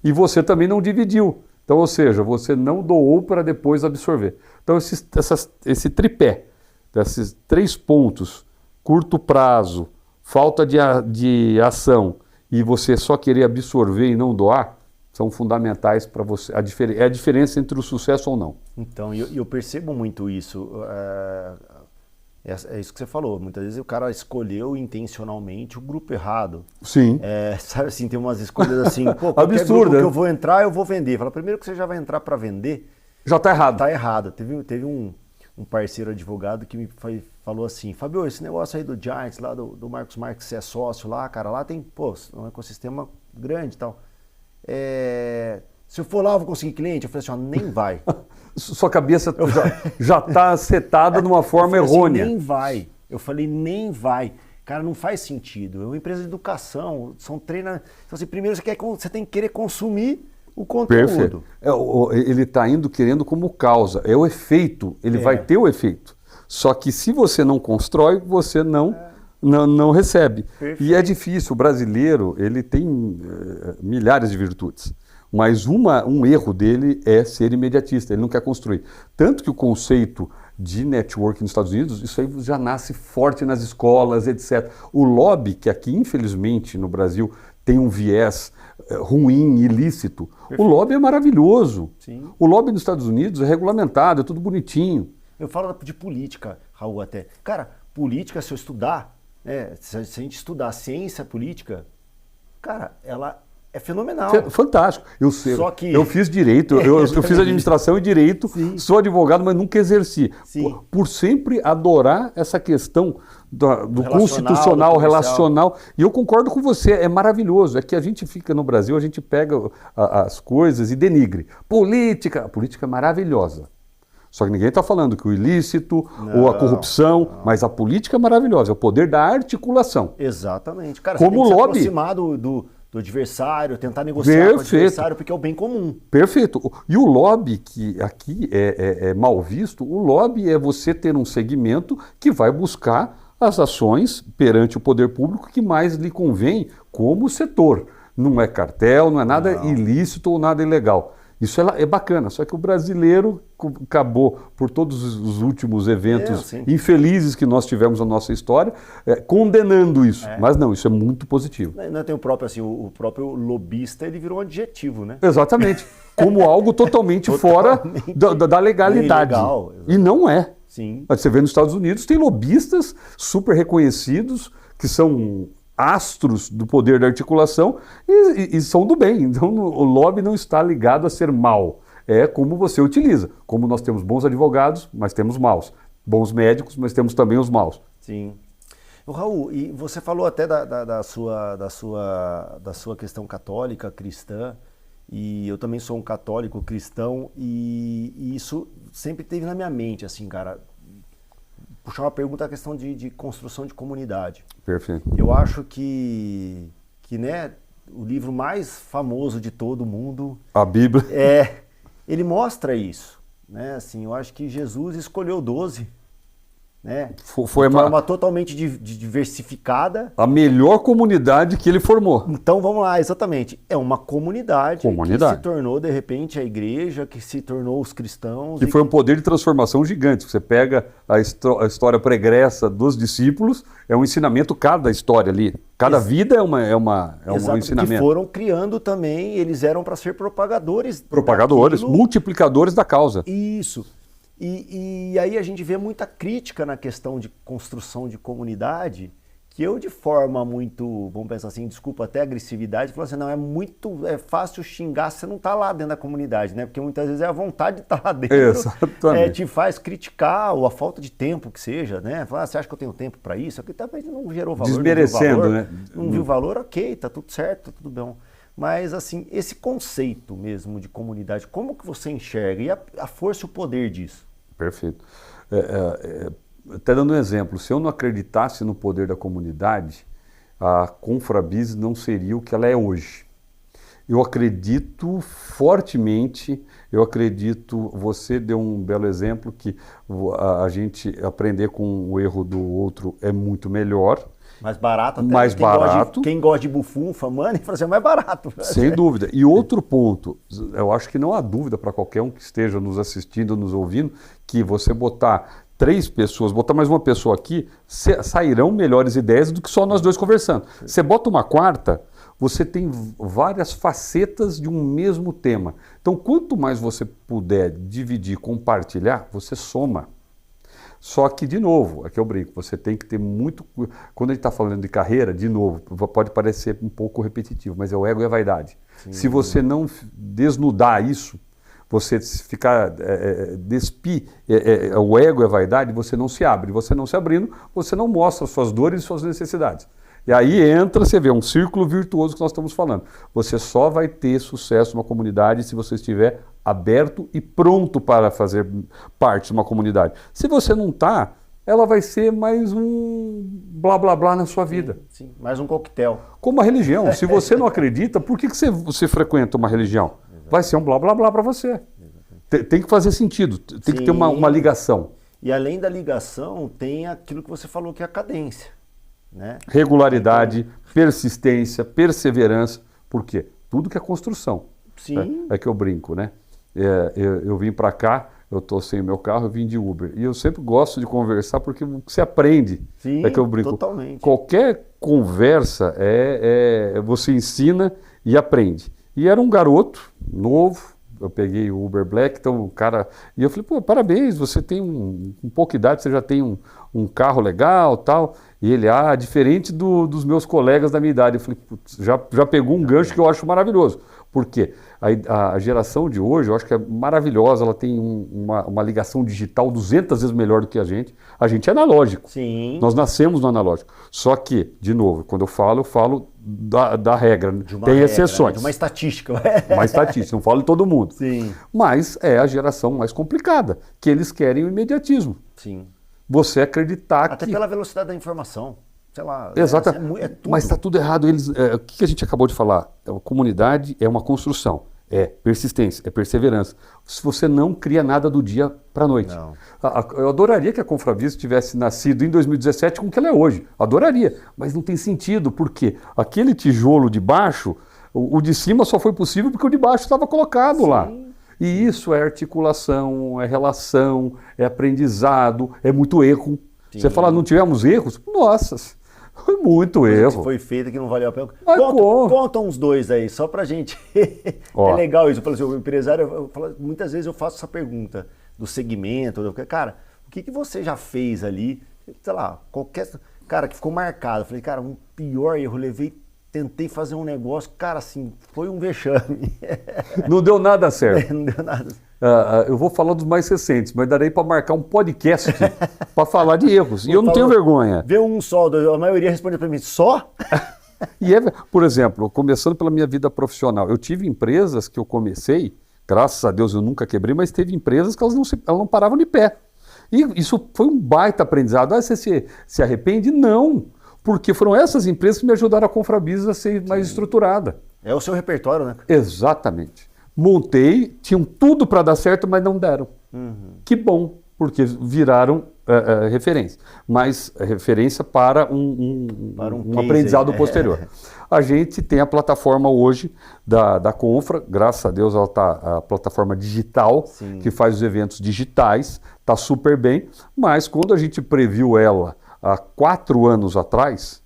E você também não dividiu. Então, ou seja, você não doou para depois absorver. Então, esse tripé, desses 3 pontos, curto prazo, falta de ação e você só querer absorver e não doar, são fundamentais para você. É a diferença entre o sucesso ou não. Então, eu percebo muito isso. É isso que você falou. Muitas vezes o cara escolheu intencionalmente o grupo errado. Sim. Sabe assim, tem umas escolhas assim, qualquer absurdo, grupo que eu vou entrar, eu vou vender. Fala, primeiro que você já vai entrar para vender. Já está errado. Está errado. Teve um parceiro advogado que me falou assim, Fabio, esse negócio aí do Giants, lá do Marcos Marques, você é sócio lá, cara, lá tem, um ecossistema grande e tal. Se eu for lá, eu vou conseguir cliente? Eu falei assim, nem vai. Sua cabeça já está setada de uma forma errônea. Assim, nem vai. Eu falei, nem vai. Cara, não faz sentido. É uma empresa de educação, são treinamentos. Então, assim, primeiro você tem que querer consumir o conteúdo. Perfeito. Ele está indo querendo como causa. É o efeito, ele vai ter o efeito. Só que se você não constrói, você não recebe. Perfeito. E é difícil. O brasileiro, ele tem milhares de virtudes. Mas um erro dele é ser imediatista, ele não quer construir. Tanto que o conceito de network nos Estados Unidos, isso aí já nasce forte nas escolas, etc. O lobby, que aqui infelizmente no Brasil tem um viés ruim, ilícito, perfeito. O lobby é maravilhoso. Sim. O lobby nos Estados Unidos é regulamentado, é tudo bonitinho. Eu falo de política, Raul, até. Cara, política, se eu estudar, se a gente estudar ciência política, cara, ela é fenomenal. Fantástico. Só que... eu fiz direito, eu fiz administração e direito, sim. Sou advogado, mas nunca exerci. Por sempre adorar essa questão do constitucional, relacional. E eu concordo com você, é maravilhoso. É que a gente fica no Brasil, a gente pega as coisas e denigre. A política é maravilhosa. Só que ninguém está falando que o ilícito ou a corrupção, mas a política é maravilhosa, é o poder da articulação. Exatamente. Cara, como você tem que lobby, se aproximar do adversário, tentar negociar com o adversário, porque é o bem comum. Perfeito. E o lobby, que aqui é mal visto, o lobby é você ter um segmento que vai buscar as ações perante o poder público que mais lhe convém como setor. Não é cartel, não é nada ilícito ou nada ilegal. Isso é bacana, só que o brasileiro acabou, por todos os últimos eventos infelizes que nós tivemos na nossa história, condenando isso. Mas não, isso é muito positivo. Não tem o próprio lobista, ele virou um adjetivo, né? Exatamente, como algo totalmente fora da legalidade. Legal, e não é. Sim. Você vê nos Estados Unidos, tem lobistas super reconhecidos, que são astros do poder da articulação e são do bem. Então o lobby não está ligado a ser mal. É como você utiliza. Como nós temos bons advogados, mas temos maus. Bons médicos, mas temos também os maus. Sim. Raul, e você falou até da sua questão católica, cristã, e eu também sou um católico cristão, e isso sempre teve na minha mente, assim, cara. Puxar uma pergunta a questão de construção de comunidade. Perfeito. Eu acho que né, o livro mais famoso de todo mundo... A Bíblia. Ele mostra isso. Né? Assim, eu acho que Jesus escolheu 12. Né? Foi de forma totalmente diversificada. A melhor comunidade que ele formou. Então vamos lá, exatamente. É uma comunidade. Que se tornou, de repente, a igreja, que se tornou os cristãos. Que foi um poder de transformação gigante. Você pega a história pregressa dos discípulos, é um ensinamento cada história ali. Cada vida é um ensinamento. Que foram criando também, eles eram para ser propagadores. Multiplicadores da causa. Isso. E aí a gente vê muita crítica na questão de construção de comunidade, que eu de forma muito, vamos pensar assim, desculpa até agressividade, falo assim, não, é fácil xingar se você não está lá dentro da comunidade, né? Porque muitas vezes é a vontade de estar lá dentro, te faz criticar, ou a falta de tempo que seja, né? Falar, você acha que eu tenho tempo para isso? Aqui talvez não gerou valor. Desmerecendo, né? Não viu valor, ok, tá tudo certo, tá tudo bom. Mas, assim, esse conceito mesmo de comunidade, como que você enxerga? E a força e o poder disso? Perfeito. Até dando um exemplo, se eu não acreditasse no poder da comunidade, a Confrabis não seria o que ela é hoje. Eu acredito fortemente, você deu um belo exemplo, que a gente aprender com o erro do outro é muito melhor. Mais barato até. Mais barato. Quem gosta de bufunfa, mano, fala assim, é mais barato. Sem dúvida. E outro ponto, eu acho que não há dúvida para qualquer um que esteja nos assistindo, nos ouvindo, que você botar 3 pessoas, botar mais uma pessoa aqui, sairão melhores ideias do que só nós dois conversando. Você bota uma quarta, você tem várias facetas de um mesmo tema. Então, quanto mais você puder dividir, compartilhar, você soma. Só que, de novo, aqui eu brinco, você tem que ter muito... Quando a gente está falando de carreira, de novo, pode parecer um pouco repetitivo, mas é o ego e a vaidade. Sim. Se você não desnudar isso, você ficar despir o ego e a vaidade, você não se abre. Você não se abrindo, você não mostra suas dores e suas necessidades. E aí entra, você vê, um círculo virtuoso que nós estamos falando. Você só vai ter sucesso numa comunidade se você estiver aberto e pronto para fazer parte de uma comunidade. Se você não está, ela vai ser mais um blá blá blá na sua vida. Sim, mais um coquetel. Como a religião. Se você não acredita, por que você frequenta uma religião? Exatamente. Vai ser um blá blá blá para você. Tem que fazer sentido, tem que ter uma ligação. E além da ligação, tem aquilo que você falou que é a cadência. Né? Regularidade, persistência, perseverança. Por quê? Tudo que é construção. Sim. É que eu brinco, né? Eu vim para cá, eu estou sem o meu carro, eu vim de Uber. E eu sempre gosto de conversar porque você aprende. Sim, É que eu brinco. totalmente. Qualquer conversa você ensina e aprende. E era um garoto novo, eu peguei o Uber Black, então o cara... E eu falei, pô, parabéns, você tem um pouca idade, você já tem um carro legal, tal. E ele, diferente dos meus colegas da minha idade. Eu falei, putz, já pegou um gancho que eu acho maravilhoso. Por quê? A geração de hoje, eu acho que é maravilhosa, ela tem uma ligação digital 200 vezes melhor do que a gente. A gente é analógico. Sim. Nós nascemos no analógico. Só que, de novo, quando eu falo da regra. Tem exceções. De uma estatística. Uma estatística, não falo de todo mundo. Sim. Mas é a geração mais complicada, que eles querem o imediatismo. Sim. Você acreditar Até que... pela velocidade da informação. Sei lá. Exatamente. É tudo. Mas está tudo errado. O que a gente acabou de falar? A comunidade é uma construção. É persistência, é perseverança. Se você não cria nada do dia para a noite. Não. Eu adoraria que a Confravis tivesse nascido em 2017 com o que ela é hoje. Adoraria. Mas não tem sentido, porque aquele tijolo de baixo, o de cima só foi possível porque o de baixo estava colocado lá. E isso é articulação, é relação, é aprendizado, é muito erro. Sim. Você fala, não tivemos erros? Nossa, foi muito erro. Foi feita que não valeu a pena. Mas Conta uns dois aí, só pra gente. É legal isso. Eu falo assim, o empresário, muitas vezes eu faço essa pergunta do segmento. Cara, o que você já fez ali? Sei lá, qualquer... Cara, que ficou marcado. Eu falei, cara, um pior erro, tentei fazer um negócio, cara, assim, foi um vexame. Não deu nada certo. Não deu nada. Eu vou falar dos mais recentes, mas darei para marcar um podcast para falar de erros. E eu não tenho vergonha. Vê um só, a maioria responde para mim, só? Por exemplo, começando pela minha vida profissional, eu tive empresas que eu comecei, graças a Deus eu nunca quebrei, mas teve empresas que elas não paravam de pé. E isso foi um baita aprendizado. Você se arrepende? Não. Porque foram essas empresas que me ajudaram a Confrabis a ser mais estruturada. É o seu repertório, né? Exatamente. Montei, tinham tudo para dar certo, mas não deram. Que bom, porque viraram referência. Mas referência para um aprendizado posterior. A gente tem a plataforma hoje da Confra, graças a Deus ela está a plataforma digital, Sim. que faz os eventos digitais, está super bem, mas quando a gente previu ela há 4 anos atrás,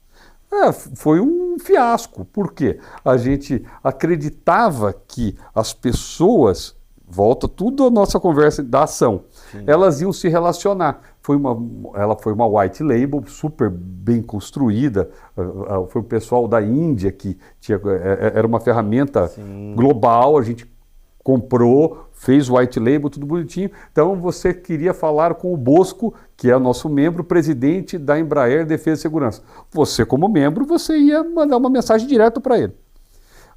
foi um fiasco. Por quê? A gente acreditava que as pessoas, volta tudo a nossa conversa da ação, Sim. elas iam se relacionar. Ela foi uma white label super bem construída, foi o pessoal da Índia que era uma ferramenta Sim. global, a gente comprou, fez o white label, tudo bonitinho. Então você queria falar com o Bosco, que é o nosso membro, presidente da Embraer Defesa e Segurança. Você como membro, você ia mandar uma mensagem direto para ele.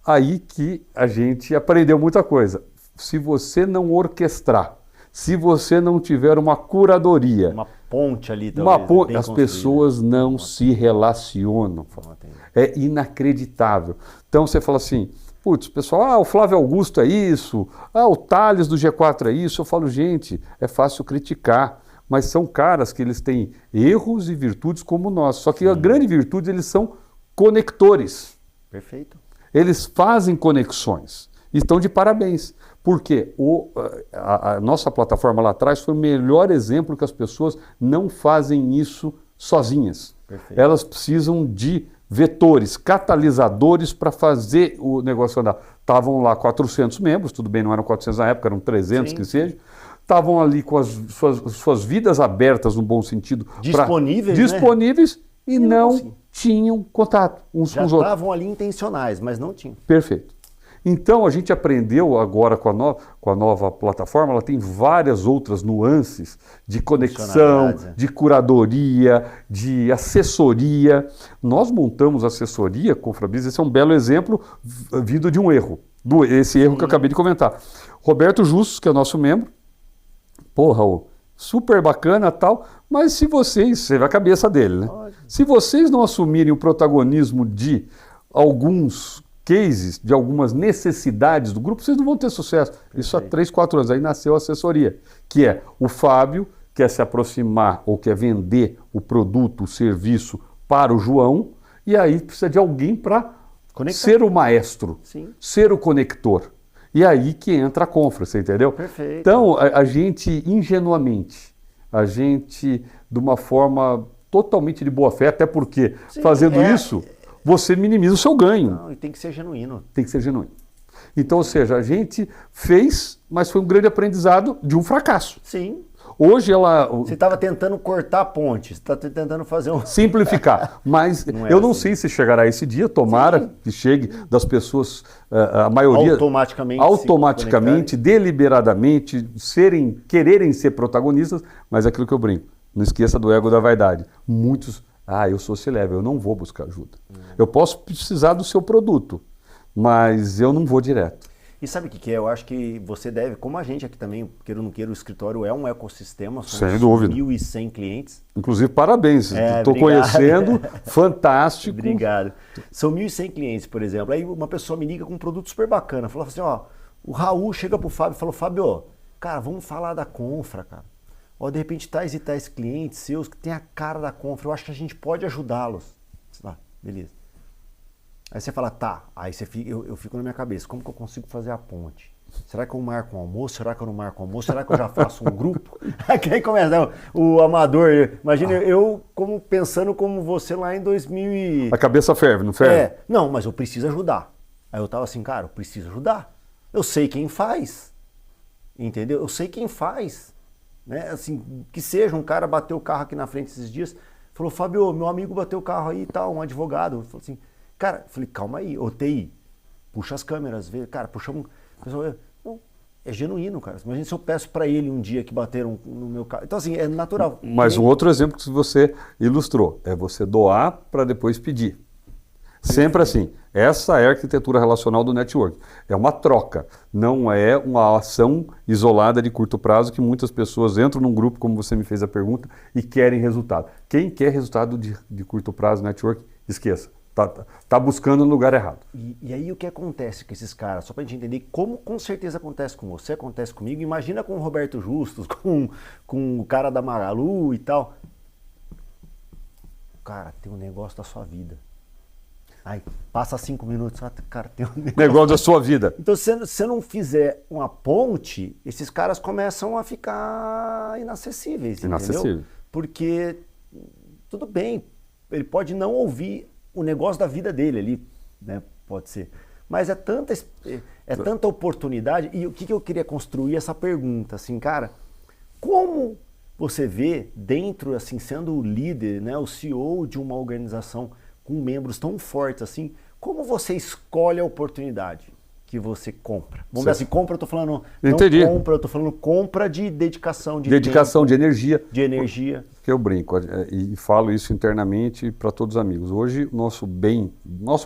Aí que a gente aprendeu muita coisa. Se você não orquestrar, se você não tiver uma curadoria, uma ponte ali, talvez, as pessoas não se relacionam. É inacreditável. Então você fala assim, putz, pessoal, o Flávio Augusto é isso, o Thales do G4 é isso. Eu falo, gente, é fácil criticar, mas são caras que eles têm erros e virtudes como nós. Só que a grande virtude, eles são conectores. Perfeito. Eles fazem conexões. Estão de parabéns. Porque a nossa plataforma lá atrás foi o melhor exemplo que as pessoas não fazem isso sozinhas. Perfeito. Elas precisam de vetores, catalisadores para fazer o negócio andar. Estavam lá 400 membros, tudo bem, não eram 400 na época, eram 300 Sim. que seja. Estavam ali com as suas vidas abertas, no bom sentido. Disponíveis, né? E não tinham contato uns com os outros. Já estavam ali intencionais, mas não tinham. Perfeito. Então a gente aprendeu agora com a nova plataforma, ela tem várias outras nuances de conexão, de curadoria, de assessoria. Nós montamos assessoria com o Confrabis, esse é um belo exemplo vindo de um erro, esse erro que eu acabei de comentar. Roberto Justus, que é nosso membro, super bacana e tal, mas se você vê a cabeça dele, né? Se vocês não assumirem o protagonismo de alguns cases, de algumas necessidades do grupo, vocês não vão ter sucesso. Isso há 3, 4 anos. Aí nasceu a assessoria, que é o Fábio quer se aproximar ou quer vender o produto, o serviço para o João, e aí precisa de alguém para ser o maestro, Sim. ser o conector. E aí que entra a Confra, você entendeu? Perfeito. Então, a gente, ingenuamente, a gente, de uma forma totalmente de boa fé, até porque fazendo isso, você minimiza o seu ganho. Não, e tem que ser genuíno. Tem que ser genuíno. Então, ou seja, a gente fez, mas foi um grande aprendizado de um fracasso. Sim. Hoje ela... Você estava tentando cortar a ponte, você está tentando fazer um... Simplificar, mas Não eu não assim. sei se chegará esse dia, tomara que chegue das pessoas, a maioria... Automaticamente, deliberadamente, quererem ser protagonistas, mas é aquilo que eu brinco, não esqueça do ego da vaidade. Muitos, eu sou C-Level, eu não vou buscar ajuda. Eu posso precisar do seu produto, mas eu não vou direto. E sabe o que é? Eu acho que você deve, como a gente aqui também, queira ou não queira, o escritório é um ecossistema, sem dúvida. 1.100 clientes. Inclusive, parabéns, estou conhecendo, fantástico. Obrigado. São 1.100 clientes, por exemplo. Aí uma pessoa me liga com um produto super bacana, falou assim, o Raul chega pro Fábio e falou, Fábio, cara, vamos falar da Confra, cara. De repente tais e tais clientes seus que tem a cara da Confra, eu acho que a gente pode ajudá-los. Beleza. Aí você fala, tá, aí eu fico na minha cabeça, como que eu consigo fazer a ponte? Será que eu marco um almoço? Será que eu não marco um almoço? Será que eu já faço um grupo? Aí começa o amador, imagina eu pensando como você lá em 2000 A cabeça ferve, não ferve? Não, mas eu preciso ajudar. Aí eu tava assim, cara, eu preciso ajudar. Eu sei quem faz, entendeu? Eu sei quem faz, né? Assim, que seja, um cara bateu o carro aqui na frente esses dias, falou, Fábio, meu amigo bateu o carro aí e tal, um advogado, falou assim, cara, falei, calma aí, TI, puxa as câmeras, vê, cara, puxamos. Não, é genuíno, cara. Imagina se eu peço para ele um dia que bateram no meu carro. Então, assim, é natural. Mas um outro exemplo que você ilustrou é você doar para depois pedir. Sempre assim. Essa é a arquitetura relacional do network. É uma troca, não é uma ação isolada de curto prazo que muitas pessoas entram num grupo, como você me fez a pergunta, e querem resultado. Quem quer resultado de curto prazo network, esqueça. Tá buscando no lugar errado. E aí o que acontece com esses caras? Só pra gente entender como com certeza acontece com você, acontece comigo. Imagina com o Roberto Justus, com o cara da Magalu e tal. Cara, tem um negócio da sua vida. Aí passa 5 minutos, cara, tem um negócio da sua vida. Então se você não fizer uma ponte, esses caras começam a ficar inacessíveis, entendeu? Porque, tudo bem, ele pode não ouvir o negócio da vida dele ali, né? Pode ser. Mas é tanta oportunidade. E o que eu queria construir essa pergunta, assim, cara, como você vê dentro, assim, sendo o líder, né, o CEO de uma organização com membros tão fortes assim, como você escolhe a oportunidade que você compra? Vamos ver assim, compra, eu tô falando, Entendi. Não compra, eu tô falando compra de dedicação. Dedicação, de energia. De energia. Que eu brinco e falo isso internamente para todos os amigos. Hoje, nosso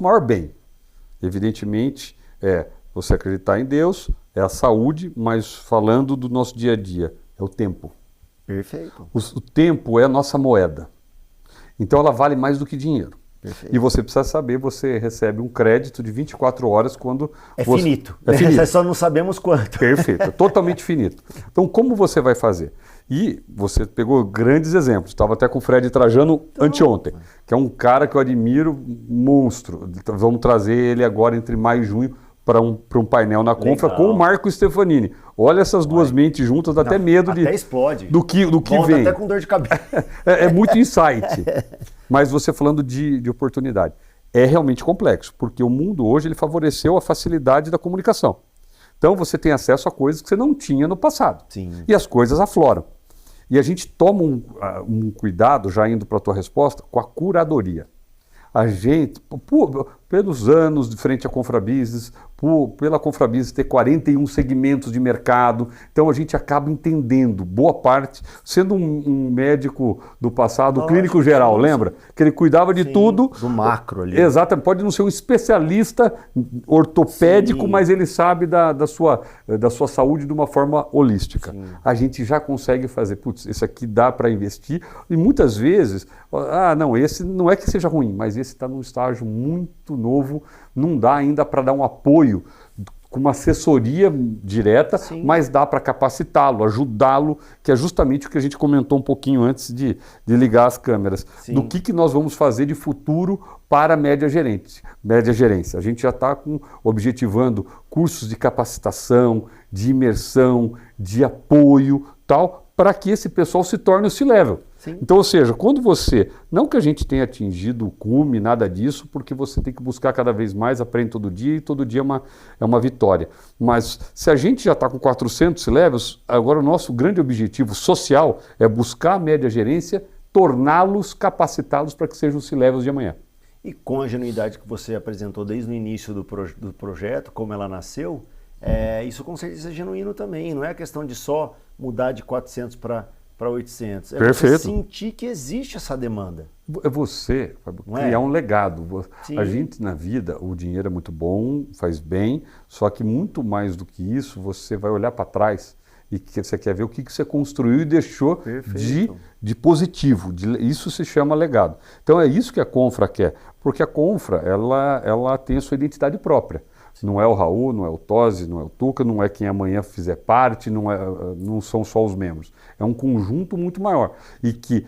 maior bem, evidentemente, é você acreditar em Deus, é a saúde, mas falando do nosso dia a dia, é o tempo. Perfeito. O tempo é a nossa moeda. Então ela vale mais do que dinheiro. Perfeito. E você precisa saber, você recebe um crédito de 24 horas quando... finito. É finito. Só não sabemos quanto. Perfeito, é totalmente finito. Então como você vai fazer? E você pegou grandes exemplos. Estava até com o Fred Trajano anteontem, que é um cara que eu admiro, monstro. Vamos trazer ele agora entre maio e junho para um painel na Confra com o Marco Stefanini. Olha essas duas mentes juntas, dá até medo até explode. do que Volta vem. Até com dor de cabeça. É muito insight. Mas você falando de oportunidade. É realmente complexo, porque o mundo hoje ele favoreceu a facilidade da comunicação. Então você tem acesso a coisas que você não tinha no passado. Sim. E as coisas afloram. E a gente toma um cuidado, já indo para a tua resposta, com a curadoria. A gente, pelos anos de frente à Confrabusiness, pela Confrabusiness ter 41 segmentos de mercado, então a gente acaba entendendo, boa parte, sendo um médico do passado, clínico geral, lembra? Que ele cuidava de tudo. Do macro ali. Exato, pode não ser um especialista ortopédico, mas ele sabe da sua saúde de uma forma holística. Sim. A gente já consegue fazer, esse aqui dá para investir, e muitas vezes, esse não é que seja ruim, mas esse está num estágio muito novo, não dá ainda para dar um apoio com uma assessoria direta, Sim. mas dá para capacitá-lo, ajudá-lo, que é justamente o que a gente comentou um pouquinho antes de ligar as câmeras. Sim. Do que nós vamos fazer de futuro para a média gerência. A gente já está objetivando cursos de capacitação, de imersão, de apoio, tal, para que esse pessoal se torne o C-Level. Sim. Então, ou seja, quando você, não que a gente tenha atingido o cume, nada disso, porque você tem que buscar cada vez mais, aprende todo dia e todo dia é uma vitória. Mas se a gente já está com 400 C-Levels, agora o nosso grande objetivo social é buscar a média gerência, torná-los, capacitá-los para que sejam os C-Levels de amanhã. E com a genuidade que você apresentou desde o início do projeto, como ela nasceu, isso com certeza é genuíno também. Não é a questão de só mudar de 400 para 800. É Perfeito. você sentir que existe essa demanda. É você, Fábio, Não criar é? um legado. Sim. A gente, na vida, o dinheiro é muito bom, faz bem, só que muito mais do que isso, você vai olhar para trás e que você quer ver o que você construiu e deixou de positivo. Isso se chama legado. Então é isso que a Confra quer, porque a Confra ela tem a sua identidade própria. Não é o Raul, não é o Tosi, não é o Tuca, não é quem amanhã fizer parte, não são só os membros. É um conjunto muito maior. E que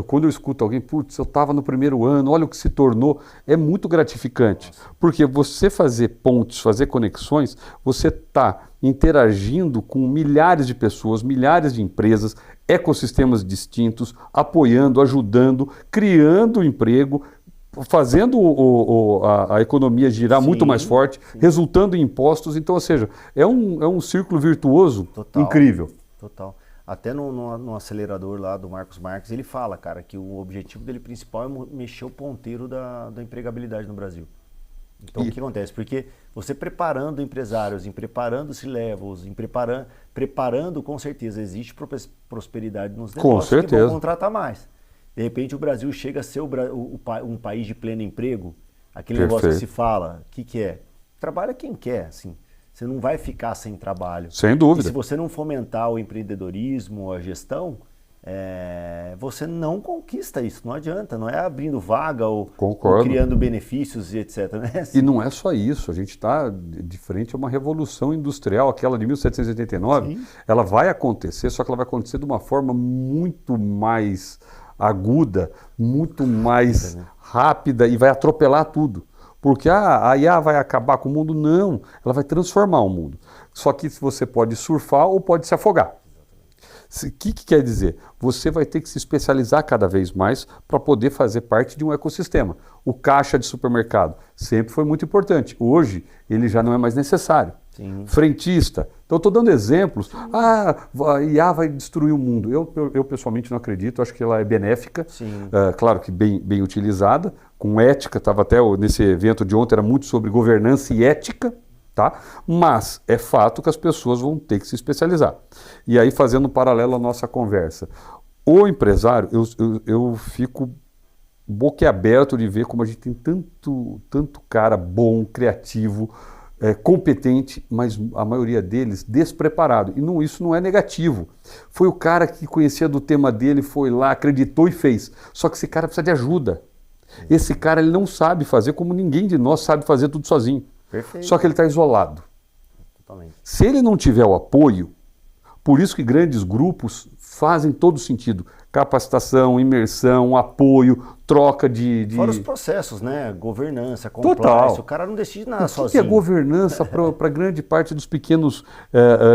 quando eu escuto alguém, putz, eu estava no primeiro ano, olha o que se tornou, é muito gratificante. Porque você fazer pontes, fazer conexões, você está interagindo com milhares de pessoas, milhares de empresas, ecossistemas distintos, apoiando, ajudando, criando emprego, fazendo a economia girar muito mais forte, resultando em impostos. Então, ou seja, é um círculo virtuoso incrível. Total. Até no acelerador lá do Marcos Marques, ele fala, cara, que o objetivo dele principal é mexer o ponteiro da empregabilidade no Brasil. Então, o que acontece? Porque você preparando empresários, preparando C-Levels, preparando, com certeza, existe prosperidade nos negócios que vão contratar mais. De repente o Brasil chega a ser um país de pleno emprego, aquele negócio que se fala, o que é? Trabalha quem quer, assim. Você não vai ficar sem trabalho. Sem dúvida. E se você não fomentar o empreendedorismo, a gestão, você não conquista isso, não adianta, não é abrindo vaga ou criando benefícios e etc. Né? E não é só isso, a gente está de frente a uma revolução industrial, aquela de 1789, Sim. Ela vai acontecer, só que ela vai acontecer de uma forma muito mais aguda, muito mais rápida e vai atropelar tudo. Porque a IA vai acabar com o mundo? Não, ela vai transformar o mundo. Só que você pode surfar ou pode se afogar. O que quer dizer? Você vai ter que se especializar cada vez mais para poder fazer parte de um ecossistema. O caixa de supermercado sempre foi muito importante. Hoje, ele já não é mais necessário. Sim. Frentista. Então, eu estou dando exemplos. A IA vai destruir o mundo. Eu pessoalmente não acredito, acho que ela é benéfica. Claro que bem utilizada, com ética. Estava até nesse evento de ontem, era muito sobre governança e ética. Tá? Mas é fato que as pessoas vão ter que se especializar. E aí, fazendo um paralelo à nossa conversa, o empresário, eu fico boquiaberto de ver como a gente tem tanto cara bom, criativo, competente, mas a maioria deles despreparado. E isso não é negativo. Foi o cara que conhecia do tema dele, foi lá, acreditou e fez. Só que esse cara precisa de ajuda. Esse cara ele não sabe fazer como ninguém de nós sabe fazer tudo sozinho. Perfeito. Só que ele está isolado. Totalmente. Se ele não tiver o apoio, por isso que grandes grupos fazem todo sentido. Capacitação, imersão, apoio, troca de... Fora os processos, né? Governança, compliance. Total. O cara não decide nada sozinho. O que é governança para grande parte dos pequenos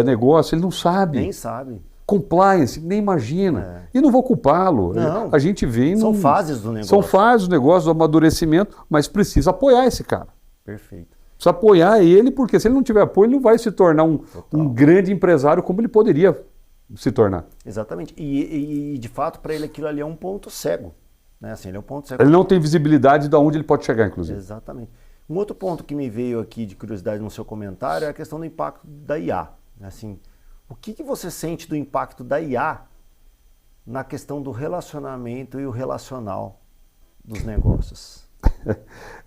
negócios? Ele não sabe. Nem sabe. Compliance, nem imagina. E não vou culpá-lo. Não. A gente vem... São fases do negócio. São fases do negócio, do amadurecimento, mas precisa apoiar esse cara. Perfeito. Precisa apoiar ele, porque se ele não tiver apoio, ele não vai se tornar um grande empresário como ele poderia se tornar. Exatamente. E de fato, para ele aquilo ali é um ponto cego. Né? Assim, ele é um ponto cego. Ele não tem visibilidade de onde ele pode chegar, inclusive. Exatamente. Um outro ponto que me veio aqui de curiosidade no seu comentário é a questão do impacto da IA. Assim, o que você sente do impacto da IA na questão do relacionamento e o relacional dos negócios?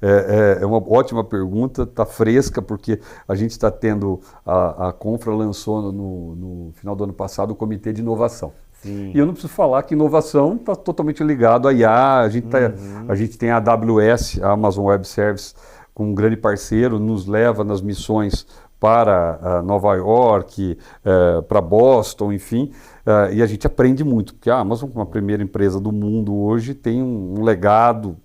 É uma ótima pergunta, está fresca, porque a gente está tendo, a Confra lançou no final do ano passado o Comitê de Inovação. Sim. E eu não preciso falar que inovação está totalmente ligado à IA, a gente tem a AWS, a Amazon Web Services, como um grande parceiro, nos leva nas missões para Nova York, para Boston, enfim, e a gente aprende muito, porque a Amazon, como a primeira empresa do mundo hoje, tem um legado,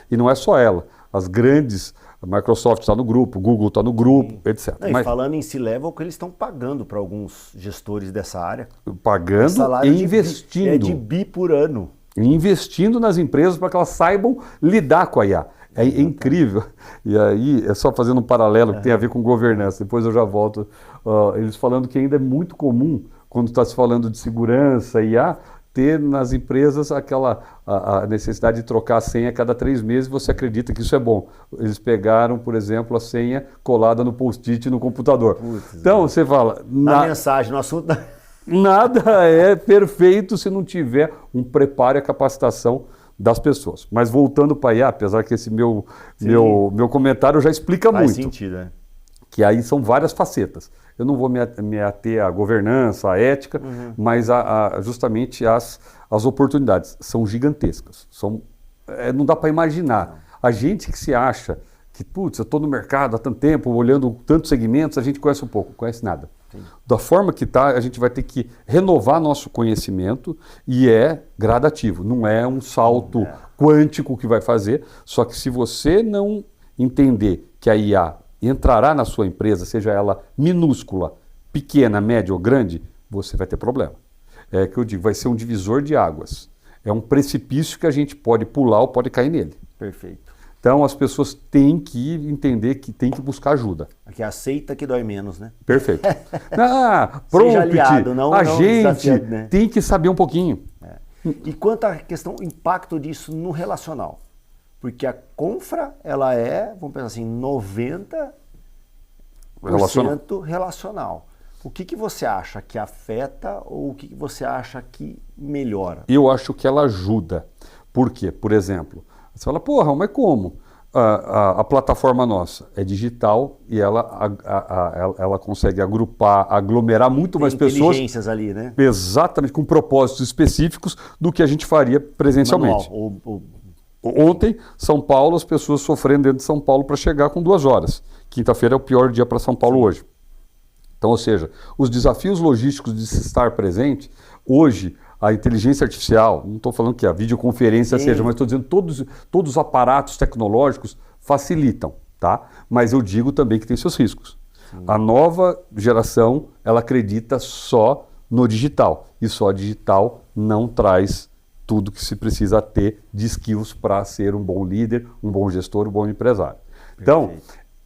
e não é só ela, as grandes, a Microsoft está no grupo, o Google está no grupo, etc. Não, e falando em C-Level, o que eles estão pagando para alguns gestores dessa área? Pagando e investindo. É de bi por ano. Investindo nas empresas para que elas saibam lidar com a IA. É incrível. E aí, é só fazendo um paralelo que tem a ver com governança, depois eu já volto. Eles falando que ainda é muito comum, quando está se falando de segurança e IA, ter nas empresas a necessidade de trocar a senha a cada 3 meses, você acredita que isso é bom. Eles pegaram, por exemplo, a senha colada no post-it no computador. Então, você fala... Na mensagem, no assunto... Nada é perfeito se não tiver um preparo e a capacitação das pessoas. Mas voltando para a IA, apesar que esse meu comentário já explica muito. Faz sentido, né? Que aí são várias facetas. Eu não vou me ater à governança, à ética, mas justamente as oportunidades. São gigantescas. Não dá para imaginar. A gente que se acha que, putz, eu estou no mercado há tanto tempo, olhando tantos segmentos, a gente conhece um pouco, conhece nada. Sim. Da forma que está, a gente vai ter que renovar nosso conhecimento e é gradativo, não é um salto quântico que vai fazer, só que se você não entender que a IA entrará na sua empresa, seja ela minúscula, pequena, média ou grande, você vai ter problema. É que eu digo, vai ser um divisor de águas. É um precipício que a gente pode pular ou pode cair nele. Perfeito. Então as pessoas têm que entender que tem que buscar ajuda. Aqui aceita que dói menos, né? Perfeito. Prompt, seja aliado, não gente né? Tem que saber um pouquinho. E quanto à questão, impacto disso no relacional? Porque a Confra, ela vamos pensar assim, 90% relacional. O que você acha que afeta ou o que você acha que melhora? Eu acho que ela ajuda. Por quê? Por exemplo, você fala, porra, mas como? A plataforma nossa é digital e ela consegue agrupar, aglomerar muito mais pessoas. Inteligências ali, né? Exatamente, com propósitos específicos do que a gente faria presencialmente. Ontem, São Paulo, as pessoas sofrendo dentro de São Paulo para chegar com 2 horas. Quinta-feira é o pior dia para São Paulo hoje. Então, ou seja, os desafios logísticos de se estar presente, hoje, a inteligência artificial, não estou falando que a videoconferência seja, mas estou dizendo todos os aparatos tecnológicos facilitam, tá? Mas eu digo também que tem seus riscos. A nova geração, ela acredita só no digital, e só digital não traz tudo que se precisa ter de skills para ser um bom líder, um bom gestor, um bom empresário. Então,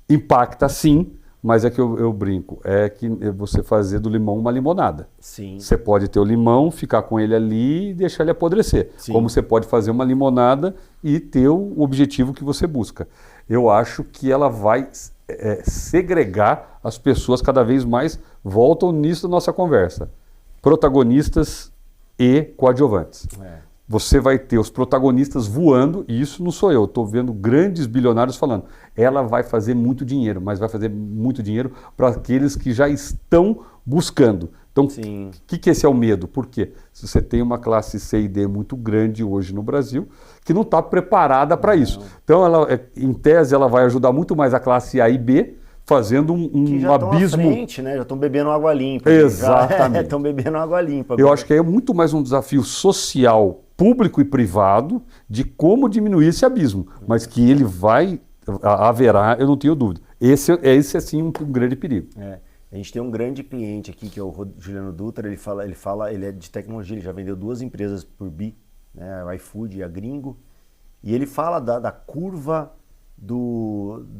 impacta sim, mas é que eu brinco, é que você fazer do limão uma limonada. Sim. Você pode ter o limão, ficar com ele ali e deixar ele apodrecer. Sim. Como você pode fazer uma limonada e ter o objetivo que você busca. Eu acho que ela vai segregar as pessoas cada vez mais, voltam nisso da nossa conversa. Protagonistas e coadjuvantes. Você vai ter os protagonistas voando, e isso não sou eu, estou vendo grandes bilionários falando. Ela vai fazer muito dinheiro, mas vai fazer muito dinheiro para aqueles que já estão buscando. Então, o que esse é o medo? Por quê? Se você tem uma classe C e D muito grande hoje no Brasil, que não está preparada para isso. Então, em tese, ela vai ajudar muito mais a classe A e B, fazendo um já abismo. À frente, né? Já estão bebendo água limpa. Exatamente. Estão bebendo água limpa. Eu acho que é muito mais um desafio social, público e privado, de como diminuir esse abismo. Mas que ele haverá, eu não tenho dúvida. Esse é sim um grande perigo. A gente tem um grande cliente aqui, que é o Juliano Dutra, ele é de tecnologia, ele já vendeu 2 empresas por bi, né? A iFood e a Gringo. E ele fala da curva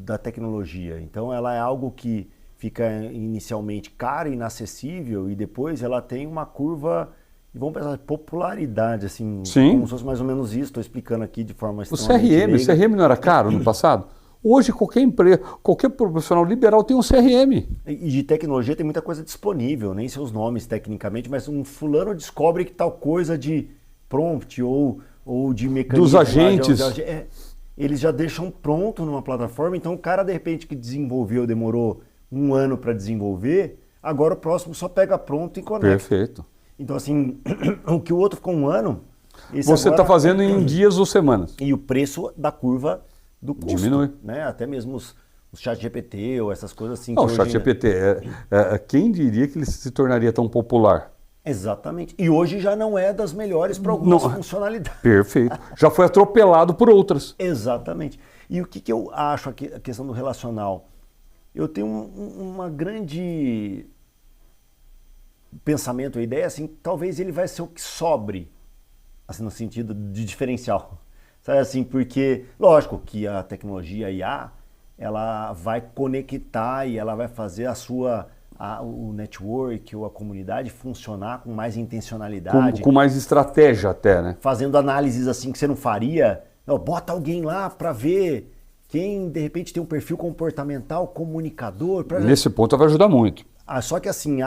da tecnologia. Então ela é algo que fica inicialmente cara e inacessível e depois ela tem uma curva, vamos pensar, de popularidade, assim, como se fosse mais ou menos isso, estou explicando aqui de forma extremamente o CRM não era caro no passado? Hoje qualquer empresa, qualquer profissional liberal tem um CRM. E de tecnologia tem muita coisa disponível, nem seus nomes tecnicamente, mas um fulano descobre que tal coisa de prompt ou de mecanismo... Dos agentes... Eles já deixam pronto numa plataforma, então o cara, de repente, que demorou 1 ano para desenvolver, agora o próximo só pega pronto e conecta. Perfeito. Então, assim, o que o outro ficou 1 ano... Você está fazendo em dias ou semanas. E o preço da curva do custo. Diminui. Né? Até mesmo o chat GPT ou essas coisas assim. Não, que o chat hoje... GPT, quem diria que ele se tornaria tão popular? Exatamente. E hoje já não é das melhores para algumas funcionalidades. Perfeito. Já foi atropelado por outras. Exatamente. E o que eu acho aqui, a questão do relacional? Eu tenho uma grande pensamento, a ideia assim, talvez ele vai ser o que sobre, assim, no sentido de diferencial. Sabe assim, porque, lógico que a tecnologia a IA, ela vai conectar e ela vai fazer o network ou a comunidade funcionar com mais intencionalidade. Com mais estratégia até, né? Fazendo análises assim que você não faria. Bota alguém lá para ver quem de repente tem um perfil comportamental, comunicador. Nesse ponto vai ajudar muito. Só que assim,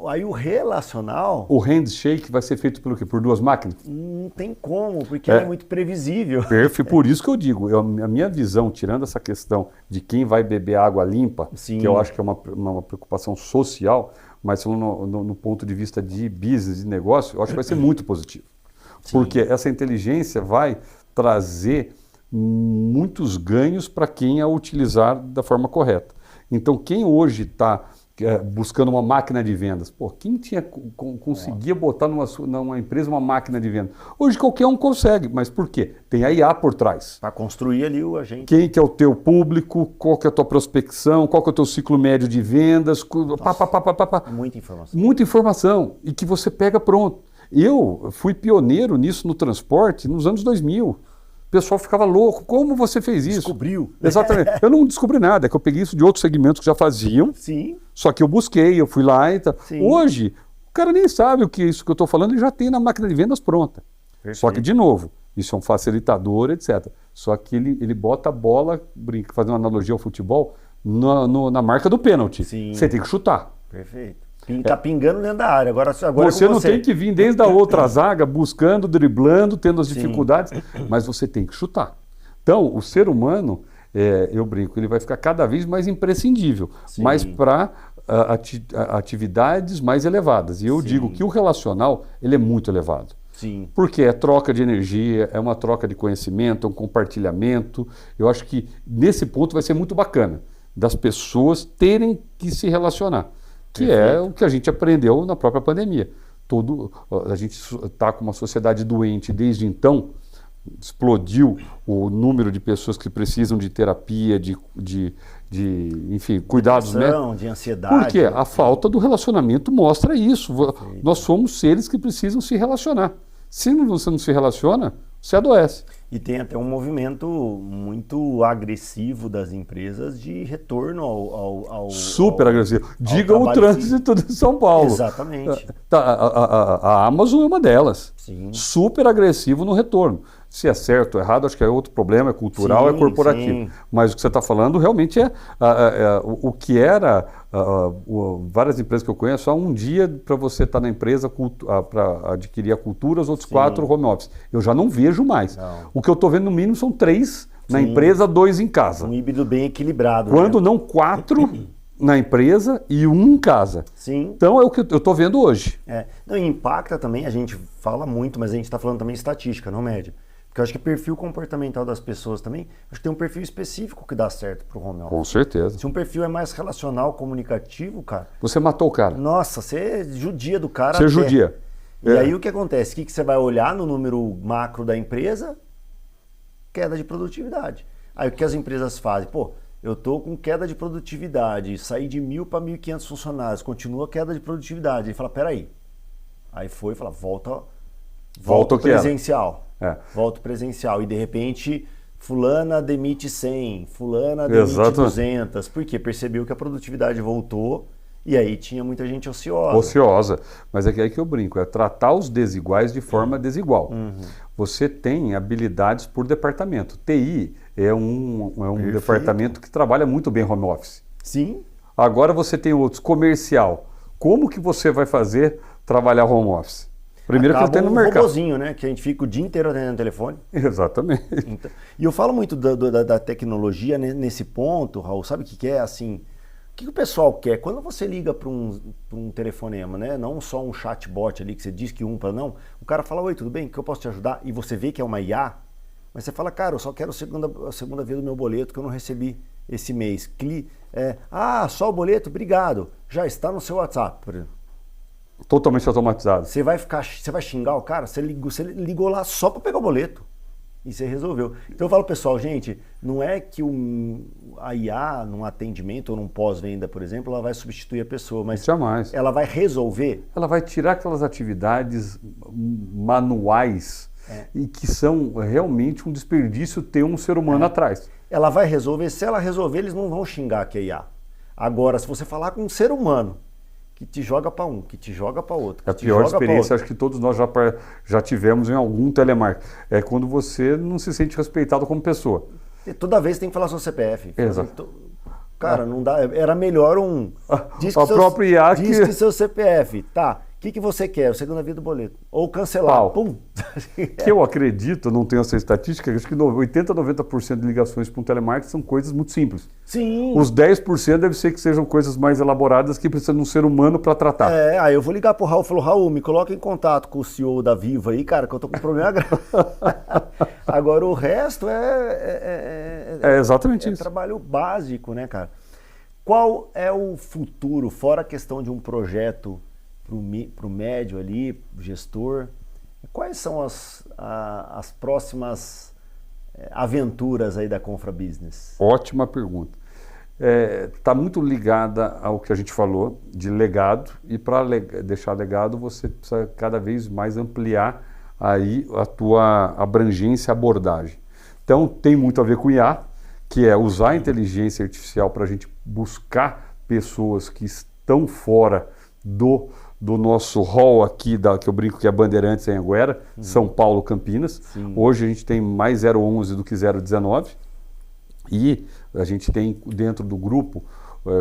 aí o relacional... O handshake vai ser feito pelo quê? Por duas máquinas? Não tem como, porque ele é muito previsível. Perfeito, por isso que eu digo, a minha visão, tirando essa questão de quem vai beber água limpa, Sim. que eu acho que é uma preocupação social, mas no ponto de vista de business, de negócio, eu acho que vai ser muito positivo. Sim. Porque essa inteligência vai trazer muitos ganhos para quem a utilizar da forma correta. Então, quem hoje está buscando uma máquina de vendas, quem conseguia botar numa empresa uma máquina de vendas? Hoje qualquer um consegue, mas por quê? Tem a IA por trás. Para construir ali o agente. Quem que é o teu público, qual que é a tua prospecção, qual que é o teu ciclo médio de vendas, Muita informação. Muita informação, e que você pega pronto. Eu fui pioneiro nisso no transporte nos anos 2000. O pessoal ficava louco. Como você fez isso? Descobriu. Exatamente. Eu não descobri nada, é que eu peguei isso de outros segmentos que já faziam. Sim. Só que eu busquei, eu fui lá e tal. Sim. Hoje, o cara nem sabe o que é isso que eu estou falando, ele já tem na máquina de vendas pronta. Perfeito. Só que, de novo, isso é um facilitador, etc. Só que ele bota a bola, fazendo uma analogia ao futebol, na marca do pênalti. Sim. Você tem que chutar. Perfeito. Tá pingando dentro da área. Agora você não tem que vir desde a outra zaga, buscando, driblando, tendo as dificuldades, mas você tem que chutar. Então, o ser humano, eu brinco, ele vai ficar cada vez mais imprescindível, Sim. mas para atividades mais elevadas. E eu Sim. digo que o relacional, ele é muito elevado. Sim. Porque é troca de energia, é uma troca de conhecimento, é um compartilhamento. Eu acho que nesse ponto vai ser muito bacana, das pessoas terem que se relacionar. Que Perfeito. É o que a gente aprendeu na própria pandemia. A gente está com uma sociedade doente desde então, explodiu o número de pessoas que precisam de terapia, enfim, cuidados, né? De ansiedade. Porque a falta do relacionamento mostra isso. Perfeito. Nós somos seres que precisam se relacionar. Se você não se relaciona, você adoece. E tem até um movimento muito agressivo das empresas de retorno ao super agressivo. Diga o trânsito de São Paulo. Exatamente. A Amazon é uma delas. Sim. Super agressivo no retorno. Se é certo ou errado, acho que é outro problema, é cultural, sim, é corporativo. Sim. Mas o que você está falando realmente o que era, várias empresas que eu conheço, há um dia para você estar na empresa para adquirir a cultura, os outros sim. 4 home office. Eu já não vejo mais. Não. O que eu estou vendo no mínimo são 3 na sim. empresa, 2 em casa. Um híbrido bem equilibrado. Quando não 4 na empresa e 1 em casa. Sim. Então é o que eu estou vendo hoje. Não, e impacta também, a gente fala muito, mas a gente está falando também de estatística, não média. Porque eu acho que o perfil comportamental das pessoas também, acho que tem um perfil específico que dá certo pro home office. Com certeza. Se um perfil é mais relacional, comunicativo, cara... Você matou o cara. Nossa, você judia do cara. Você judia. E aí o que acontece? O que você vai olhar no número macro da empresa? Queda de produtividade. Aí o que as empresas fazem? Eu tô com queda de produtividade, saí de 1.000 para 1.500 funcionários, continua a queda de produtividade. Aí fala, peraí. Aí fala, volta presencial. Volta presencial. E de repente, fulana demite 100, fulana demite 200. Por quê? Percebeu que a produtividade voltou e aí tinha muita gente ociosa. Mas é aí que eu brinco, é tratar os desiguais de forma desigual. Uhum. Você tem habilidades por departamento. TI é um departamento que trabalha muito bem home office. Sim. Agora você tem outros, comercial. Como que você vai fazer trabalhar home office? Primeiro que eu tenho no mercado. Robozinho, né? Que a gente fica o dia inteiro atendendo o telefone. Exatamente. Então, e eu falo muito da tecnologia nesse ponto, Raul. Sabe o que é? Assim, o que o pessoal quer? Quando você liga para um telefonema, né? Não só um chatbot ali que você diz que para não. O cara fala, oi, tudo bem? Que eu posso te ajudar? E você vê que é uma IA. Mas você fala, cara, eu só quero a segunda via do meu boleto que eu não recebi. esse mês. Só o boleto? Obrigado. Já está no seu WhatsApp. Por exemplo. Totalmente automatizado. Você vai xingar o cara? Você ligou lá só para pegar o boleto. E você resolveu. Então eu falo, pessoal, gente, não é que a IA, num atendimento ou num pós-venda, por exemplo, ela vai substituir a pessoa, mas jamais. Ela vai resolver. Ela vai tirar aquelas atividades manuais e que são realmente um desperdício ter um ser humano atrás. Ela vai resolver. Se ela resolver, eles não vão xingar que é IA. Agora, se você falar com um ser humano que te joga para um, que te joga para outro. A pior experiência, acho que todos nós já tivemos em algum telemarketing. É quando você não se sente respeitado como pessoa. E toda vez tem que falar seu CPF. Exato. Cara, não dá. Era melhor Diz que seu CPF. Tá. O que você quer? Segunda via do boleto. Ou cancelar. Pum. Que eu acredito, não tenho essa estatística, acho que 80% a 90% de ligações para um telemarketing são coisas muito simples. Sim. Os 10% deve ser que sejam coisas mais elaboradas que precisam de um ser humano para tratar. Aí eu vou ligar pro Raul e falo, Raul, me coloca em contato com o CEO da Viva aí, cara, que eu tô com um problema grave. Agora o resto é exatamente isso. É trabalho básico, né, cara? Qual é o futuro, fora a questão de um projeto para o médio ali, gestor, quais são as próximas aventuras aí da Confra Business? Ótima pergunta. Está muito ligada ao que a gente falou de legado, e para deixar legado você precisa cada vez mais ampliar aí a tua abrangência, abordagem. Então tem muito a ver com IA, que é usar a inteligência artificial para a gente buscar pessoas que estão fora do nosso hall aqui, que eu brinco que é Bandeirantes em Anhanguera, São Paulo, Campinas. Sim. Hoje a gente tem mais 011 do que 019 e a gente tem dentro do grupo,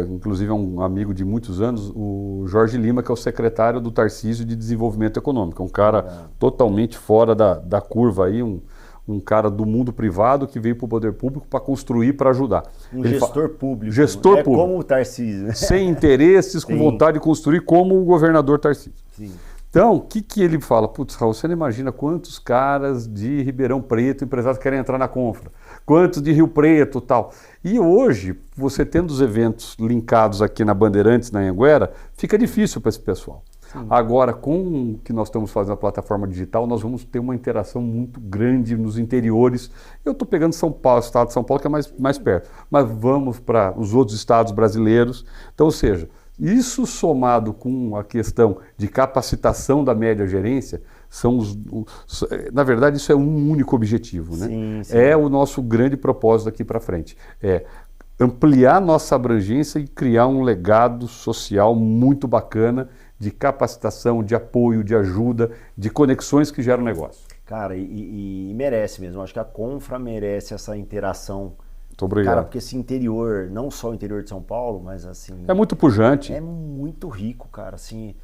inclusive é um amigo de muitos anos, o Jorge Lima, que é o secretário do Tarcísio de Desenvolvimento Econômico, um cara totalmente fora da curva aí, um cara do mundo privado que veio para o poder público para construir, para ajudar. Gestor público. Gestor público. Como o Tarcísio. Né? Sem interesses, com vontade de construir, como o governador Tarcísio. Sim. Então, o que ele fala? Putz, Raul, você não imagina quantos caras de Ribeirão Preto, empresários, querem entrar na Confra. Quantos de Rio Preto e tal. E hoje, você tendo os eventos linkados aqui na Bandeirantes, na Anhanguera, fica difícil para esse pessoal. Sim. Agora, com o que nós estamos fazendo na plataforma digital, nós vamos ter uma interação muito grande nos interiores. Eu estou pegando São Paulo, o estado de São Paulo, que é mais perto, mas vamos para os outros estados brasileiros. Então, ou seja, isso somado com a questão de capacitação da média gerência, na verdade, isso é um único objetivo, né? Sim, sim. É o nosso grande propósito daqui para frente. É ampliar nossa abrangência e criar um legado social muito bacana de capacitação, de apoio, de ajuda, de conexões que geram negócio. Cara, e merece mesmo. Acho que a Confra merece essa interação. Muito obrigado. Cara, porque esse interior, não só o interior de São Paulo, mas assim... É muito pujante. É muito rico, cara. Assim,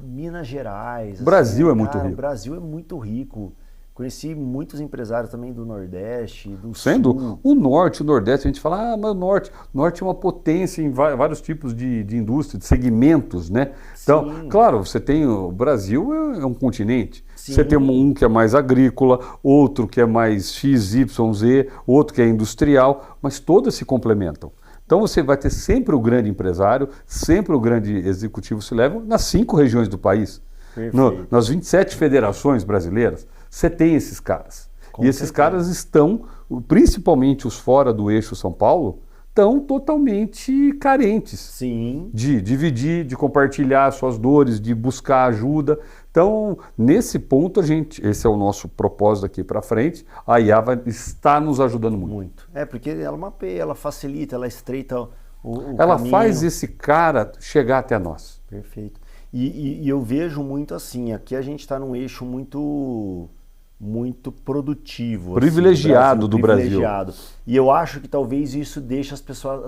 Minas Gerais... O Brasil assim, é muito rico. O Brasil é muito rico. Conheci muitos empresários também do Nordeste, do Sul. O Norte, o Nordeste, a gente fala, mas o Norte é uma potência em vários tipos de indústria, de segmentos, né? Então, Sim. claro, você tem, o Brasil é um continente. Sim. Você tem um que é mais agrícola, outro que é mais XYZ, outro que é industrial, mas todas se complementam. Então você vai ter sempre o grande empresário, sempre o grande executivo se leva nas 5 regiões do país. Nas 27 federações brasileiras, você tem esses caras. E esses caras estão, principalmente os fora do eixo São Paulo, estão totalmente carentes. Sim. De dividir, de compartilhar suas dores, de buscar ajuda. Então, nesse ponto, esse é o nosso propósito aqui para frente, a IA está nos ajudando muito. Porque ela mapeia, ela facilita, ela estreita o ela caminho. faz esse cara chegar até nós. Perfeito. E eu vejo muito assim, aqui a gente está num eixo muito produtivo. Privilegiado assim, do Brasil. E eu acho que talvez isso deixe as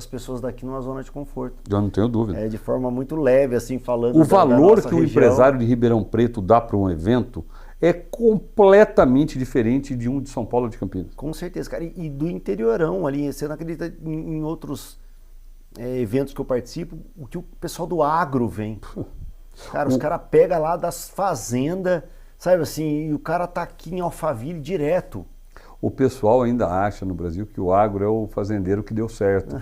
pessoas daqui numa zona de conforto. Eu não tenho dúvida. De forma muito leve, assim, falando o valor que o região. Empresário de Ribeirão Preto dá para um evento é completamente diferente de um de São Paulo ou de Campinas. Com certeza, cara. E do interiorão ali, você não acredita em outros eventos que eu participo, o que o pessoal do agro vem. Cara, os caras pegam lá das fazendas, sabe assim, e o cara tá aqui em Alphaville direto. O pessoal ainda acha no Brasil que o agro é o fazendeiro que deu certo.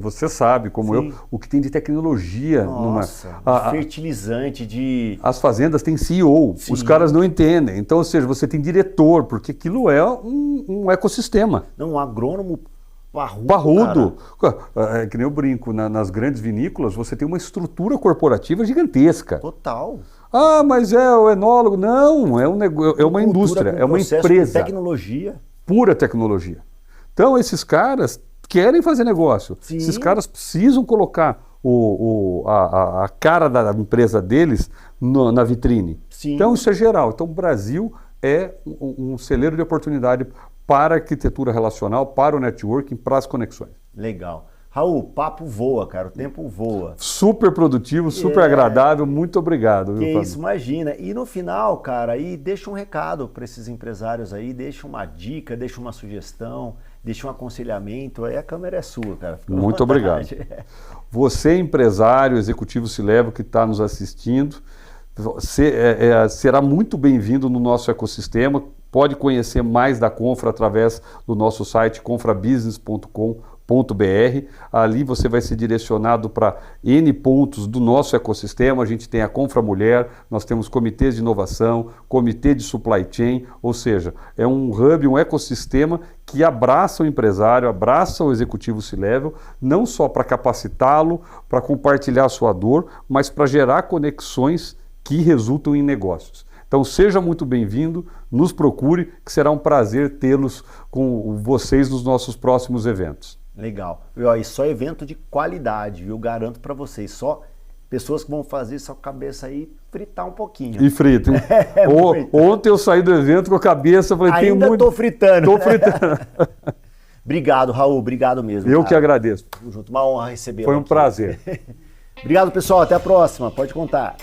Você sabe, como Sim. eu, o que tem de tecnologia. Nossa, fertilizante, de... As fazendas têm CEO, Sim. os caras não entendem. Então, ou seja, você tem diretor, porque aquilo é um ecossistema. Não, um agrônomo parrudo. Parrudo. É que nem eu brinco, nas grandes vinícolas você tem uma estrutura corporativa gigantesca. Total. Ah, mas é o enólogo. Não, é uma indústria, é uma empresa. Tecnologia. Pura tecnologia. Então, esses caras querem fazer negócio. Sim. Esses caras precisam colocar a cara da empresa deles na vitrine. Sim. Então, isso é geral. Então, o Brasil é um celeiro de oportunidade para a arquitetura relacional, para o networking, para as conexões. Legal. Raul, o papo voa, cara, o tempo voa. Super produtivo, super agradável, muito obrigado. Que isso, imagina. E no final, cara, aí deixa um recado para esses empresários aí, deixa uma dica, deixa uma sugestão, deixa um aconselhamento, aí a câmera é sua, cara. Fica muito obrigado. Você, empresário, executivo Silevo, que está nos assistindo, será muito bem-vindo no nosso ecossistema. Pode conhecer mais da Confra através do nosso site confrabusiness.com.br. Ali você vai ser direcionado para N pontos do nosso ecossistema. A gente tem a Confra Mulher, nós temos comitês de inovação, comitê de supply chain, ou seja, é um hub, um ecossistema que abraça o empresário, abraça o executivo C-Level, não só para capacitá-lo, para compartilhar a sua dor, mas para gerar conexões que resultam em negócios. Então seja muito bem-vindo, nos procure, que será um prazer tê-los com vocês nos nossos próximos eventos. Legal. E só evento de qualidade, eu garanto para vocês. Só pessoas que vão fazer sua cabeça aí fritar um pouquinho. E frita. Ontem eu saí do evento com a cabeça, falei, ainda tô fritando. Tô fritando. Obrigado, Raul. Obrigado mesmo. Eu cara. que agradeço. Tamo junto. Uma honra receber. Foi um prazer. Obrigado, pessoal. Até a próxima. Pode contar.